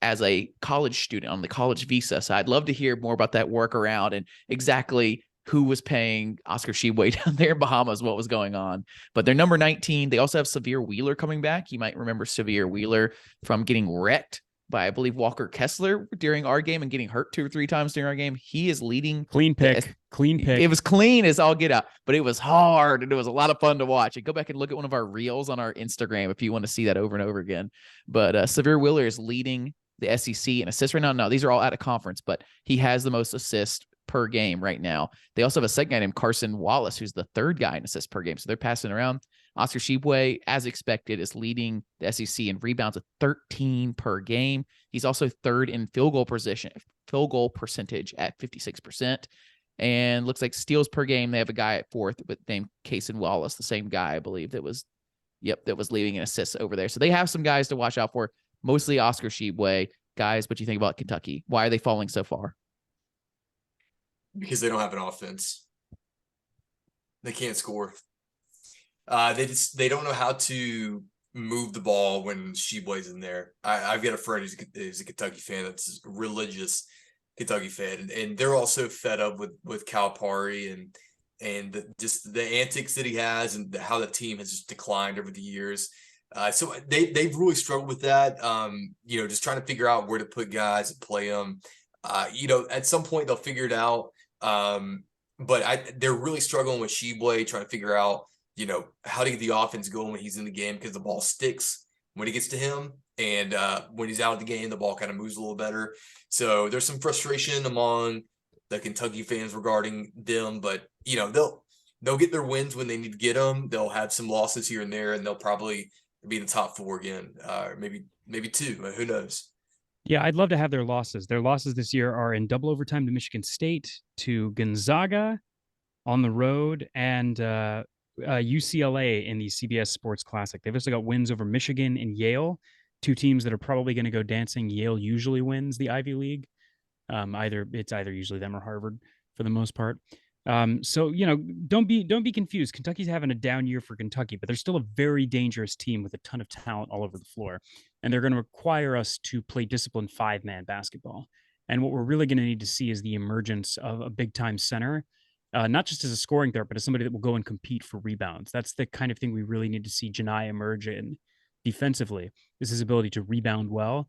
as a college student on the college visa. So I'd love to hear more about that workaround and exactly who was paying Oscar Tshiebwe down there in Bahamas, what was going on. But they're number 19. They also have Severe Wheeler coming back. You might remember Severe Wheeler from getting wrecked by, I believe, Walker Kessler during our game and getting hurt 2 or 3 times during our game. He is leading. Clean pick. It was clean as all get out, but it was hard and it was a lot of fun to watch. And go back and look at one of our reels on our Instagram if you want to see that over and over again. But Severe Wheeler is leading the SEC in assists right now. No, these are all out of conference, but he has the most assists per game right now. They also have a second guy named Carson Wallace, who's the 3rd guy in assists per game. So they're passing around. Oscar Tshiebwe, as expected, is leading the SEC in rebounds with 13 per game. He's also 3rd in field goal percentage at 56%. And looks like steals per game. They have a guy at 4th named Cason Wallace, the same guy, I believe, that was leading in assists over there. So they have some guys to watch out for, mostly Oscar Tshiebwe. Guys, what do you think about Kentucky? Why are they falling so far? Because they don't have an offense. They can't score. They don't know how to move the ball when Tshiebwe's in there. I've got a friend who's a Kentucky fan that's a religious Kentucky fan, and they're also fed up with Calipari and the antics that he has and how the team has just declined over the years. So they've really struggled with that. Just trying to figure out where to put guys and play them. At some point they'll figure it out. But they're really struggling with Tshiebwe, trying to figure out how to get the offense going when he's in the game, because the ball sticks when it gets to him. And when he's out of the game, the ball kind of moves a little better. So there's some frustration among the Kentucky fans regarding them, but they'll get their wins when they need to get them. They'll have some losses here and there, and they'll probably be in the top 4 again, maybe 2. Who knows? Yeah, I'd love to have their losses. Their losses this year are in double overtime to Michigan State, to Gonzaga on the road, and UCLA in the CBS Sports Classic. They've also got wins over Michigan and Yale, 2 teams that are probably going to go dancing. Yale usually wins the Ivy League. It's either usually them or Harvard for the most part. So don't be confused. Kentucky's having a down year for Kentucky, but they're still a very dangerous team with a ton of talent all over the floor, and they're going to require us to play disciplined 5-man basketball. And what we're really going to need to see is the emergence of a big time center, not just as a scoring threat, but as somebody that will go and compete for rebounds. That's the kind of thing we really need to see Janai emerge in defensively, is his ability to rebound well,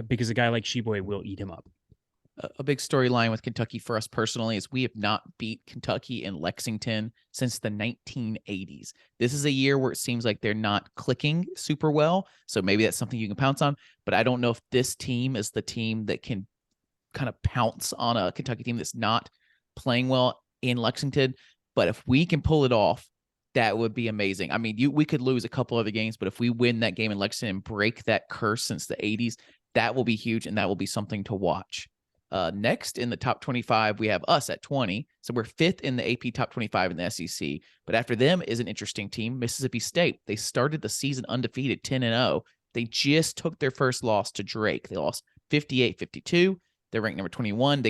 because a guy like Sheboy will eat him up. A big storyline with Kentucky for us personally is we have not beat Kentucky in Lexington since the 1980s. This is a year where it seems like they're not clicking super well. So maybe that's something you can pounce on, but I don't know if this team is the team that can kind of pounce on a Kentucky team that's not playing well in Lexington. But if we can pull it off, that would be amazing. I mean, we could lose a couple other games, but if we win that game in Lexington and break that curse since the 80s, that will be huge, and that will be something to watch. Next in the top 25, we have us at 20. So we're 5th in the AP top 25 in the SEC. But after them is an interesting team, Mississippi State. They started the season undefeated, 10-0. They just took their first loss to Drake. They lost 58-52. They're ranked number 21.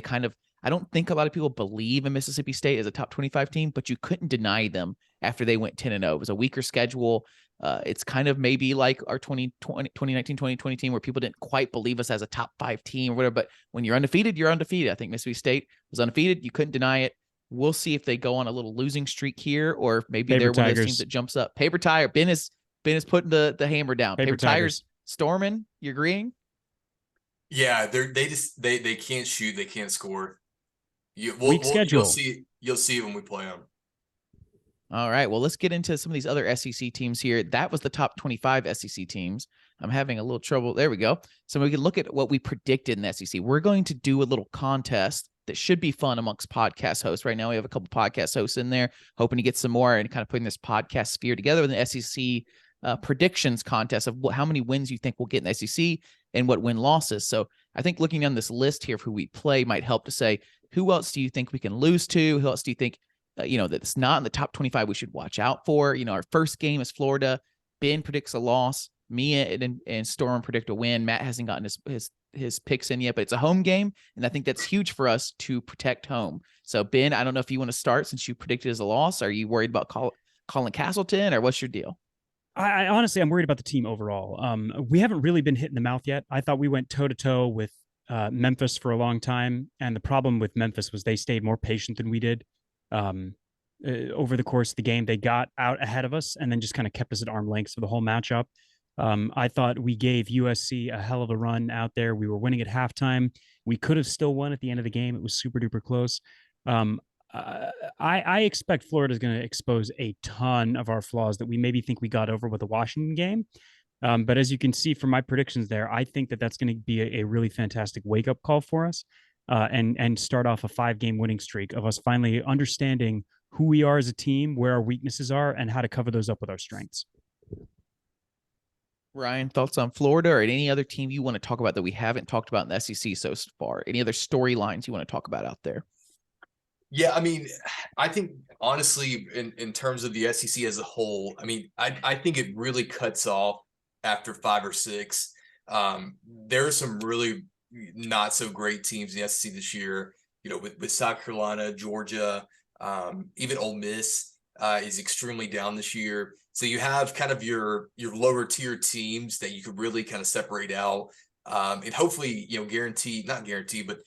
I don't think a lot of people believe in Mississippi State as a top 25 team, but you couldn't deny them after they went 10-0. It was a weaker schedule. It's kind of maybe like our 2019-2020 team, where people didn't quite believe us as a top 5 team or whatever. But when you're undefeated, you're undefeated. I think Mississippi State was undefeated. You couldn't deny it. We'll see if they go on a little losing streak here, or maybe they're one of those teams that jumps up. Paper Tiger. Ben is putting the hammer down. Paper Tigers storming. You agreeing? Yeah, they can't shoot. They can't score. Weak schedule. You'll see when we play them. All right, well, let's get into some of these other SEC teams here. That was the top 25 SEC teams. I'm having a little trouble. There we go. So we can look at what we predicted in the SEC. We're going to do a little contest that should be fun amongst podcast hosts. Right now, we have a couple podcast hosts in there, hoping to get some more and kind of putting this podcast sphere together with an SEC predictions contest of how many wins you think we'll get in the SEC and what win losses. So I think looking on this list here of who we play might help to say, who else do you think we can lose to? Who else do you think that's not in the top 25 we should watch out for? Our first game is Florida. Ben predicts a loss. Mia and Storm predict a win. Matt hasn't gotten his picks in yet, but it's a home game, and I think that's huge for us to protect home. So Ben, I don't know if you want to start since you predicted as a loss. Are you worried about Colin Castleton, or what's your deal? I honestly, I'm worried about the team overall. We haven't really been hit in the mouth yet. I thought we went toe to toe with Memphis for a long time, and the problem with Memphis was they stayed more patient than we did. Over the course of the game, they got out ahead of us and then just kind of kept us at arm's length for the whole matchup. I thought we gave USC a hell of a run out there. We were winning at halftime. We could have still won at the end of the game. It was super duper close. I expect Florida is going to expose a ton of our flaws that we maybe think we got over with the Washington game. But as you can see from my predictions there, I think that that's going to be a really fantastic wake-up call for us, and start off a 5-game winning streak of us finally understanding who we are as a team, where our weaknesses are, and how to cover those up with our strengths. Ryan, thoughts on Florida or any other team you want to talk about that we haven't talked about in the SEC so far? Any other storylines you want to talk about out there? Yeah, I mean, I think honestly, in terms of the SEC as a whole, I mean, I think it really cuts off after 5 or 6. There are some really not so great teams in the SEC this year, with South Carolina, Georgia, even Ole Miss is extremely down this year. So you have kind of your lower tier teams that you could really kind of separate out, and hopefully, not guarantee, but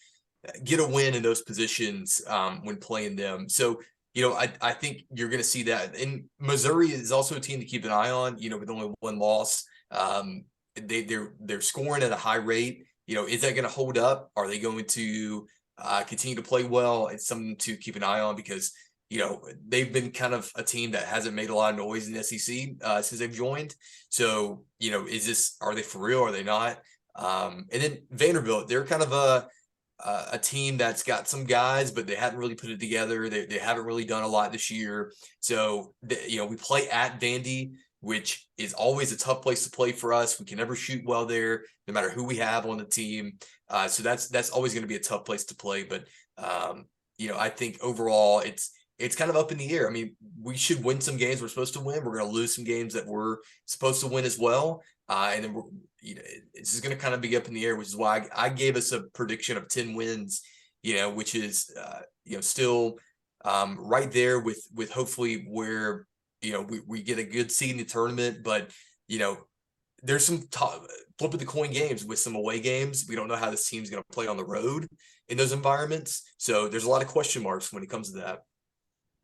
get a win in those positions when playing them. So, I think you're going to see that. And Missouri is also a team to keep an eye on, with only 1 loss. They're scoring at a high rate. Is that going to hold up? Are they going to continue to play well? It's something to keep an eye on, because they've been kind of a team that hasn't made a lot of noise in the SEC since they've joined. So, are they for real? Are they not? And then Vanderbilt, they're kind of a team that's got some guys, but they haven't really put it together. They haven't really done a lot this year. So, we play at Vandy, which is always a tough place to play for us. We can never shoot well there, no matter who we have on the team. So that's always going to be a tough place to play. But I think overall it's kind of up in the air. I mean, we should win some games we're supposed to win. We're going to lose some games that we're supposed to win as well. And then it's just going to kind of be up in the air, which is why I gave us a prediction of 10 wins, which is, still right there with hopefully where, we get a good seed in the tournament. But, there's some flip of the coin games with some away games. We don't know how this team's going to play on the road in those environments. So there's a lot of question marks when it comes to that.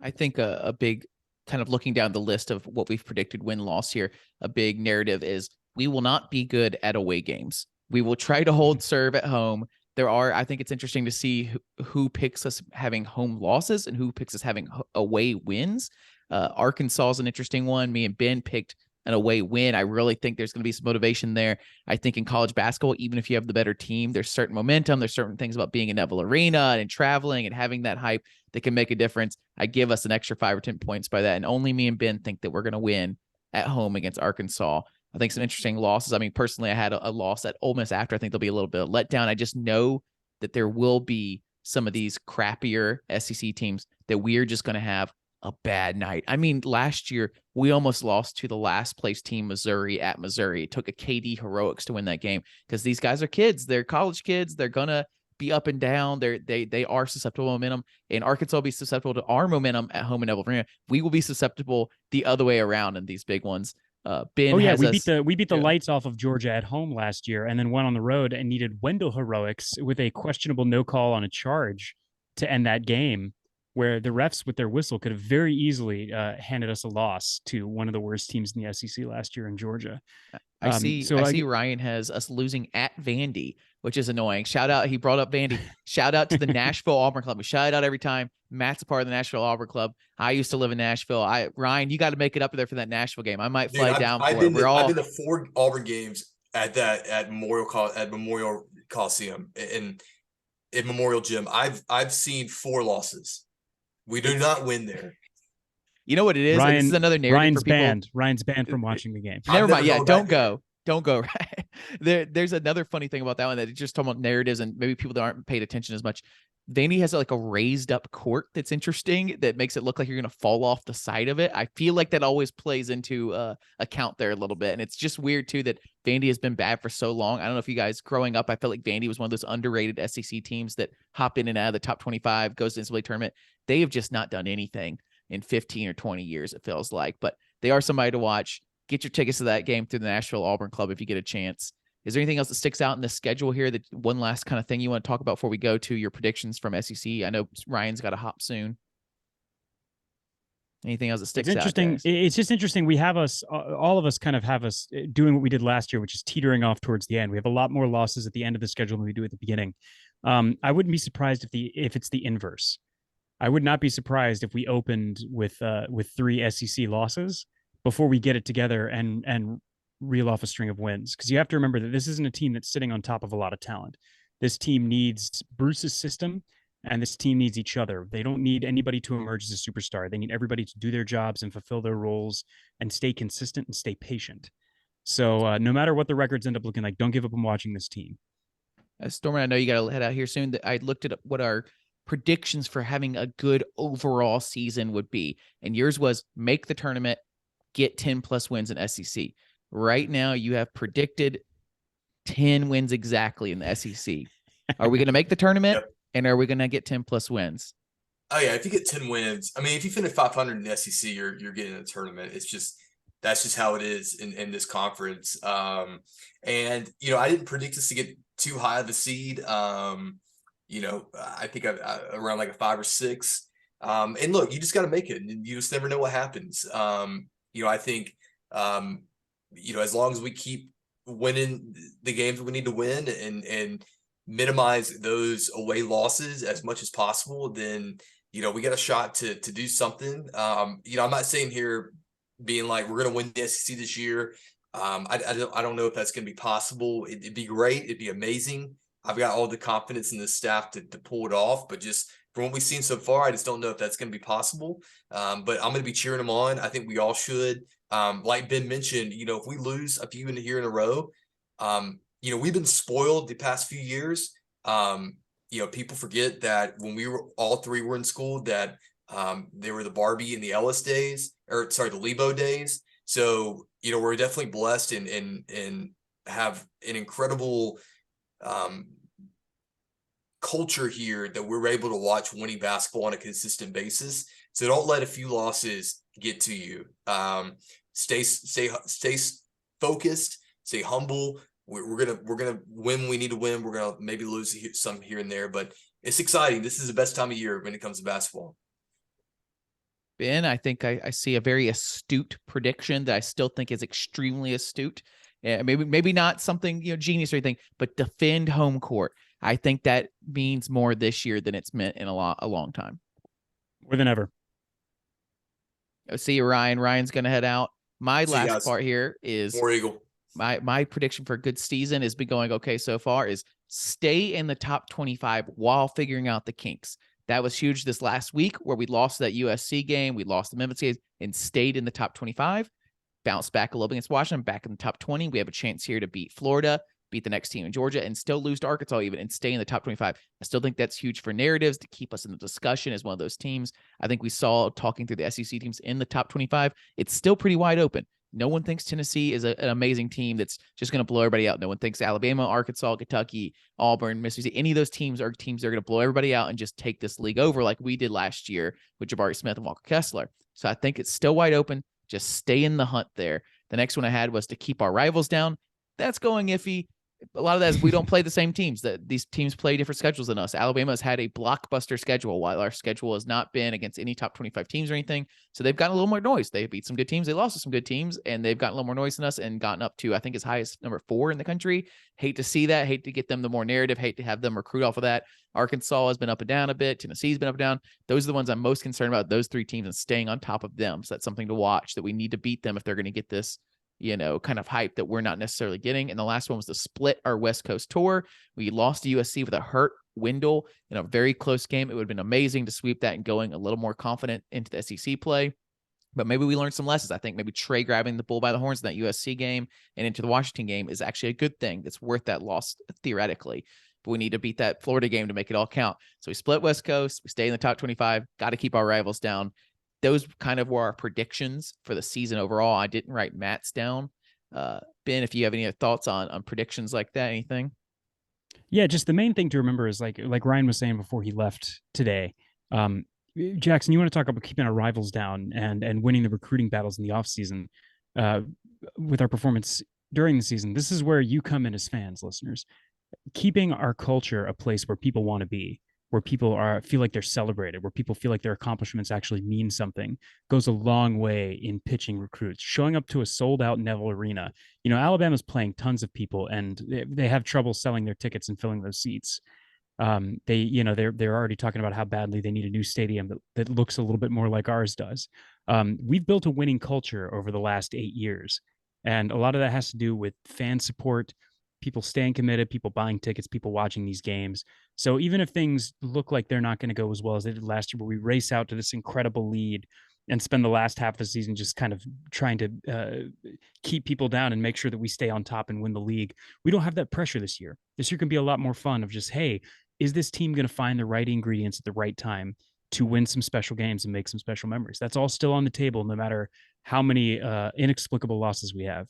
I think a big kind of looking down the list of what we've predicted win-loss here, a big narrative is we will not be good at away games. We will try to hold serve at home. I think it's interesting to see who picks us having home losses and who picks us having away wins. Arkansas is an interesting one. Me and Ben picked an away win. I really think there's going to be some motivation there. I think in college basketball, even if you have the better team, there's certain momentum. There's certain things about being in Neville Arena and traveling and having that hype that can make a difference. I give us an extra 5 or 10 points by that. And only me and Ben think that we're going to win at home against Arkansas. I think some interesting losses. I mean, personally, I had a loss at Ole Miss after. I think there'll be a little bit of letdown. I just know that there will be some of these crappier SEC teams that we're just going to have a bad night. I mean, last year, we almost lost to the last place team, Missouri, at Missouri. It took a KD heroics to win that game because these guys are kids. They're college kids. They're going to be up and down. They are susceptible to momentum, and Arkansas will be susceptible to our momentum at home in Neville Arena. We will be susceptible the other way around in these big ones. Ben we beat the lights off of Georgia at home last year, and then went on the road and needed Wendell heroics with a questionable no call on a charge to end that game, where the refs with their whistle could have very easily handed us a loss to one of the worst teams in the SEC last year in Georgia. I see Ryan has us losing at Vandy, which is annoying. Shout out. He brought up Vandy. Shout out to the Nashville Auburn Club. We shout out every time. Matt's a part of the Nashville Auburn Club. I used to live in Nashville. Ryan, you got to make it up there for that Nashville game. I might fly down for it. I've been to 4 Auburn games at Memorial Coliseum and at Memorial Gym. I've seen 4 losses. We do not win there. You know what it is? This is another narrative Ryan's for people. banned. Ryan's banned from watching the game. Never mind. Yeah, don't go. Don't go. There's another funny thing about that one that it's just talking about narratives and maybe people that aren't paid attention as much. Vandy has like a raised up court that's interesting that makes it look like you're going to fall off the side of it. I feel like that always plays into account there a little bit. And it's just weird too that Vandy has been bad for so long. I don't know if you guys growing up, I felt like Vandy was one of those underrated SEC teams that hop in and out of the top 25, goes to the NCAA tournament. They have just not done anything in 15 or 20 years, it feels like, but they are somebody to watch. Get your tickets to that game through the Nashville Auburn Club if you get a chance. Is there anything else that sticks out in the schedule here? That one last kind of thing you want to talk about before we go to your predictions from SEC? I know Ryan's got to hop soon. Anything else that sticks out? It's interesting. It's just interesting. We have us, all of us kind of have us doing what we did last year, which is teetering off towards the end. We have a lot more losses at the end of the schedule than we do at the beginning. I wouldn't be surprised if it's the inverse. I would not be surprised if we opened with 3 SEC losses before we get it together and reel off a string of wins. Because you have to remember that this isn't a team that's sitting on top of a lot of talent. This team needs Bruce's system, and this team needs each other. They don't need anybody to emerge as a superstar. They need everybody to do their jobs and fulfill their roles and stay consistent and stay patient. So no matter what the records end up looking like, don't give up on watching this team. Stormer, I know you got to head out here soon. I looked at what our predictions for having a good overall season would be. And yours was make the tournament, get 10 plus wins in SEC. Right now, you have predicted 10 wins exactly in the SEC. Are we going to make the tournament? Yep. And are we going to get 10 plus wins? Oh yeah. If you get 10 wins, I mean, if you finish 500 in the SEC, you're getting a tournament. That's just how it is in this conference. And, I didn't predict us to get too high of a seed. I think around like a 5 or 6. And look, you just got to make it. And you just never know what happens. I think, as long as we keep winning the games we need to win and minimize those away losses as much as possible, then we got a shot to do something. I'm not saying here being like we're going to win the SEC this year. I don't know if that's going to be possible. It'd be great. It'd be amazing. I've got all the confidence in the staff to pull it off, but just from what we've seen so far, I just don't know if that's going to be possible. But I'm going to be cheering them on. I think we all should. Like Ben mentioned, if we lose a few here in a row, we've been spoiled the past few years. People forget that when all three were in school, that they were the Barbie and the Ellis days, the Lebo days. So, we're definitely blessed and have an incredible culture here that we're able to watch winning basketball on a consistent basis. So don't let a few losses get to you. Stay focused, stay humble. We're gonna win when we need to win. We're gonna maybe lose some here and there, but it's exciting. This is the best time of year when it comes to basketball. Ben, I think I see a very astute prediction that I still think is extremely astute. Maybe not something genius or anything, but defend home court. I think that means more this year than it's meant in a long time. More than ever. See you, Ryan. Ryan's gonna head out. My last part here is War Eagle. My prediction for a good season has been going okay so far is stay in the top 25 while figuring out the kinks. That was huge this last week where we lost that USC game, we lost the Memphis game, and stayed in the top 25. Bounced back a little bit against Washington, back in the top 20. We have a chance here to beat Florida, beat the next team in Georgia, and still lose to Arkansas even and stay in the top 25. I still think that's huge for narratives to keep us in the discussion as one of those teams. I think we saw talking through the SEC teams in the top 25. It's still pretty wide open. No one thinks Tennessee is an amazing team that's just going to blow everybody out. No one thinks Alabama, Arkansas, Kentucky, Auburn, Mississippi, any of those teams are teams that are going to blow everybody out and just take this league over like we did last year with Jabari Smith and Walker Kessler. So I think it's still wide open. Just stay in the hunt there. The next one I had was to keep our rivals down. That's going iffy. A lot of that is we don't play the same teams. These teams play different schedules than us. Alabama has had a blockbuster schedule while our schedule has not been against any top 25 teams or anything. So they've gotten a little more noise. They beat some good teams. They lost to some good teams, and they've gotten a little more noise than us and gotten up to, I think, as high as number 4 in the country. Hate to see that. Hate to get them the more narrative. Hate to have them recruit off of that. Arkansas has been up and down a bit. Tennessee's been up and down. Those are the ones I'm most concerned about, those 3 teams, and staying on top of them. So that's something to watch, that we need to beat them if they're going to get this kind of hype that we're not necessarily getting. And the last one was to split our West Coast tour. We lost to USC with a hurt Wendell in a very close game. It would have been amazing to sweep that and going a little more confident into the SEC play. But maybe we learned some lessons. I think maybe Trey grabbing the bull by the horns in that USC game and into the Washington game is actually a good thing. That's worth that loss theoretically. But we need to beat that Florida game to make it all count. So we split West Coast. We stay in the top 25. Got to keep our rivals down. Those kind of were our predictions for the season overall. I didn't write Matt's down. Ben, if you have any other thoughts on predictions like that, anything? Yeah, just the main thing to remember is like Ryan was saying before he left today. Jackson, you want to talk about keeping our rivals down and winning the recruiting battles in the offseason with our performance during the season. This is where you come in as fans, listeners. Keeping our culture a place where people want to be, where people feel like they're celebrated, where people feel like their accomplishments actually mean something, goes a long way in pitching recruits. Showing up to a sold-out Neville Arena. Alabama's playing tons of people, and they have trouble selling their tickets and filling those seats. They're already talking about how badly they need a new stadium that looks a little bit more like ours does. We've built a winning culture over the last 8 years, and a lot of that has to do with fan support, people staying committed, people buying tickets, people watching these games. So even if things look like they're not going to go as well as they did last year, where we race out to this incredible lead and spend the last half of the season just kind of trying to keep people down and make sure that we stay on top and win the league, we don't have that pressure this year. This year can be a lot more fun of just, hey, is this team going to find the right ingredients at the right time to win some special games and make some special memories? That's all still on the table, no matter how many inexplicable losses we have.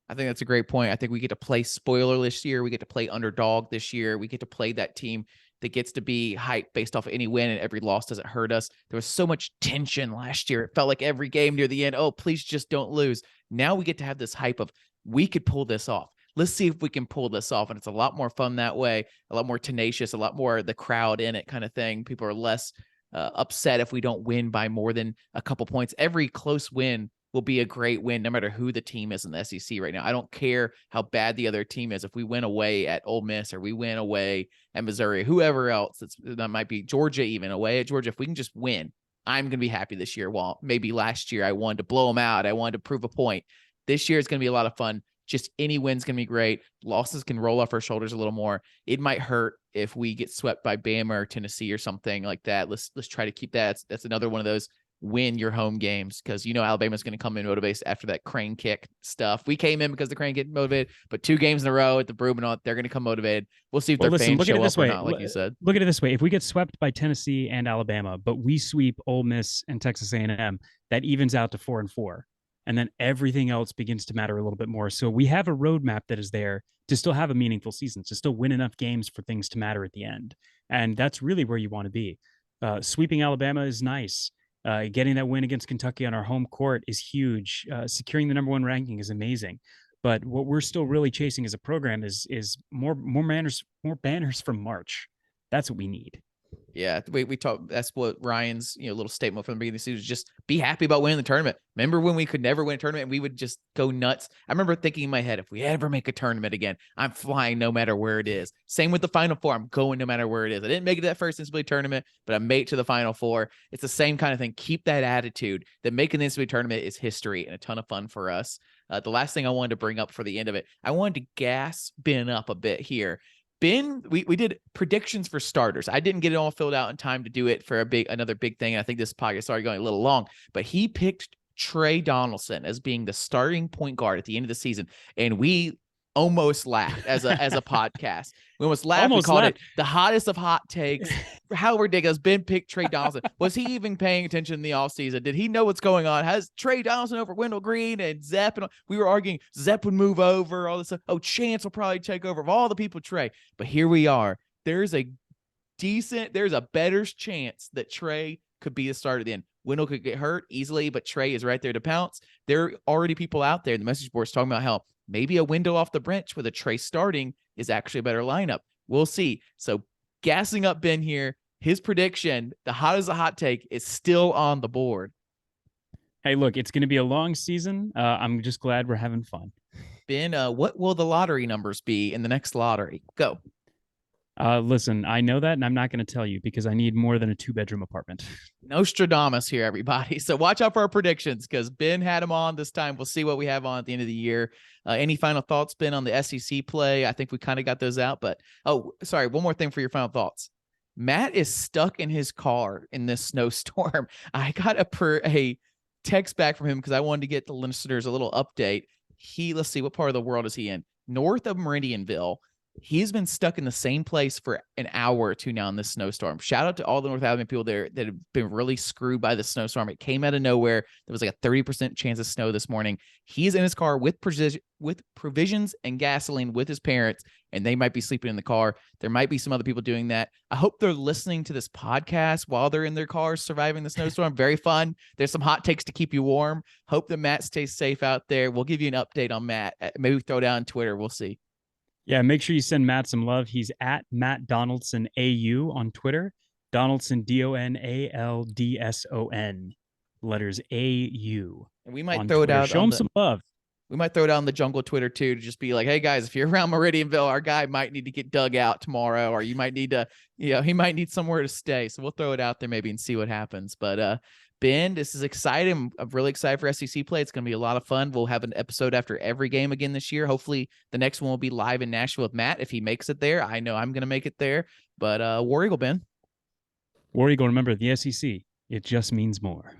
I think that's a great point. I think we get to play spoiler this year. We get to play underdog this year. We get to play that team that gets to be hyped based off of any win, and every loss doesn't hurt us. There was so much tension last year. It felt like every game near the end, oh, please just don't lose. Now we get to have this hype of we could pull this off. Let's see if we can pull this off. And it's a lot more fun that way, a lot more tenacious, a lot more the crowd in it kind of thing. People are less upset if we don't win by more than a couple points. Every close win will be a great win no matter who the team is in the SEC right now. I don't care how bad the other team is. If we win away at Ole Miss or we win away at Missouri, whoever else, that might be Georgia, even away at Georgia, if we can just win, I'm going to be happy this year. Well, maybe last year I wanted to blow them out. I wanted to prove a point. This year it's going to be a lot of fun. Just any win's going to be great. Losses can roll off our shoulders a little more. It might hurt if we get swept by Bama or Tennessee or something like that. Let's try to keep that. That's another one of those win your home games, because Alabama's going to come in motivated after that crane kick stuff. We came in because the crane get motivated, but 2 games in a row at the Broom, they're going to come motivated. We'll see if their fans show up or not, like you said. Look at it this way: if we get swept by Tennessee and Alabama, but we sweep Ole Miss and Texas A&M, that evens out to 4-4. And then everything else begins to matter a little bit more. So we have a roadmap that is there to still have a meaningful season, to still win enough games for things to matter at the end. And that's really where you want to be. Sweeping Alabama is nice. Getting that win against Kentucky on our home court is huge. Securing the number 1 ranking is amazing. But what we're still really chasing as a program is more banners from March. That's what we need. Yeah, we talked. That's what Ryan's little statement from the beginning of the season was, just be happy about winning the tournament. Remember when we could never win a tournament and we would just go nuts? I remember thinking in my head, if we ever make a tournament again, I'm flying no matter where it is. Same with the Final Four. I'm going no matter where it is. I didn't make it to that first NCAA tournament, but I made it to the Final Four. It's the same kind of thing. Keep that attitude that making the NCAA tournament is history and a ton of fun for us. The last thing I wanted to bring up for the end of it, I wanted to gas Ben up a bit here. Ben, we did predictions for starters. I didn't get it all filled out in time to do it for another big thing. And I think this podcast started going a little long, but he picked Trey Donaldson as being the starting point guard at the end of the season. And we almost laughed as a podcast. We almost laughed. We called it the hottest of hot takes. How ridiculous. Ben picked Trey Donaldson. Was he even paying attention in the offseason? Did he know what's going on? Has Trey Donaldson over Wendell Green and Zepp? And we were arguing Zepp would move over, all this stuff. Oh, Chance will probably take over of all the people Trey. But here we are. There's a better chance that Trey could be a starter then. Wendell could get hurt easily, but Trey is right there to pounce. There are already people out there in the message boards talking about how maybe a Wendell off the bench with a Trey starting is actually a better lineup. We'll see. So gassing up Ben here, his prediction, the hot as a hot take, is still on the board. Hey, look, it's going to be a long season. I'm just glad we're having fun. Ben, what will the lottery numbers be in the next lottery? Go. Listen, I know that, and I'm not going to tell you because I need more than a 2-bedroom apartment. Nostradamus here, everybody. So watch out for our predictions, because Ben had them on this time. We'll see what we have on at the end of the year. Any final thoughts, Ben, on the SEC play? I think we kind of got those out, but sorry, one more thing for your final thoughts. Matt is stuck in his car in this snowstorm. I got a text back from him because I wanted to get the listeners a little update. Let's see, what part of the world is he in? North of Meridianville. He's been stuck in the same place for an hour or two now in this snowstorm. Shout out to all the North Alabama people there that have been really screwed by the snowstorm. It came out of nowhere. There was like a 30% chance of snow this morning. He's in his car with provisions and gasoline with his parents, and they might be sleeping in the car. There might be some other people doing that. I hope they're listening to this podcast while they're in their cars surviving the snowstorm. Very fun. There's some hot takes to keep you warm. Hope that Matt stays safe out there. We'll give you an update on Matt. Maybe throw down on Twitter. We'll see. Yeah, make sure you send Matt some love. He's at Matt Donaldson AU on Twitter. Donaldson, DONALDSON. Letters AU. And we might throw it out. Show him some love. We might throw it on the Jungle Twitter too, to just be like, hey guys, if you're around Meridianville, our guy might need to get dug out tomorrow, or you might need to, he might need somewhere to stay. So we'll throw it out there maybe and see what happens. But Ben, this is exciting. I'm really excited for SEC play. It's going to be a lot of fun. We'll have an episode after every game again this year. Hopefully the next one will be live in Nashville with Matt if he makes it there. I know I'm going to make it there. But War Eagle, Ben. War Eagle, remember, the SEC, it just means more.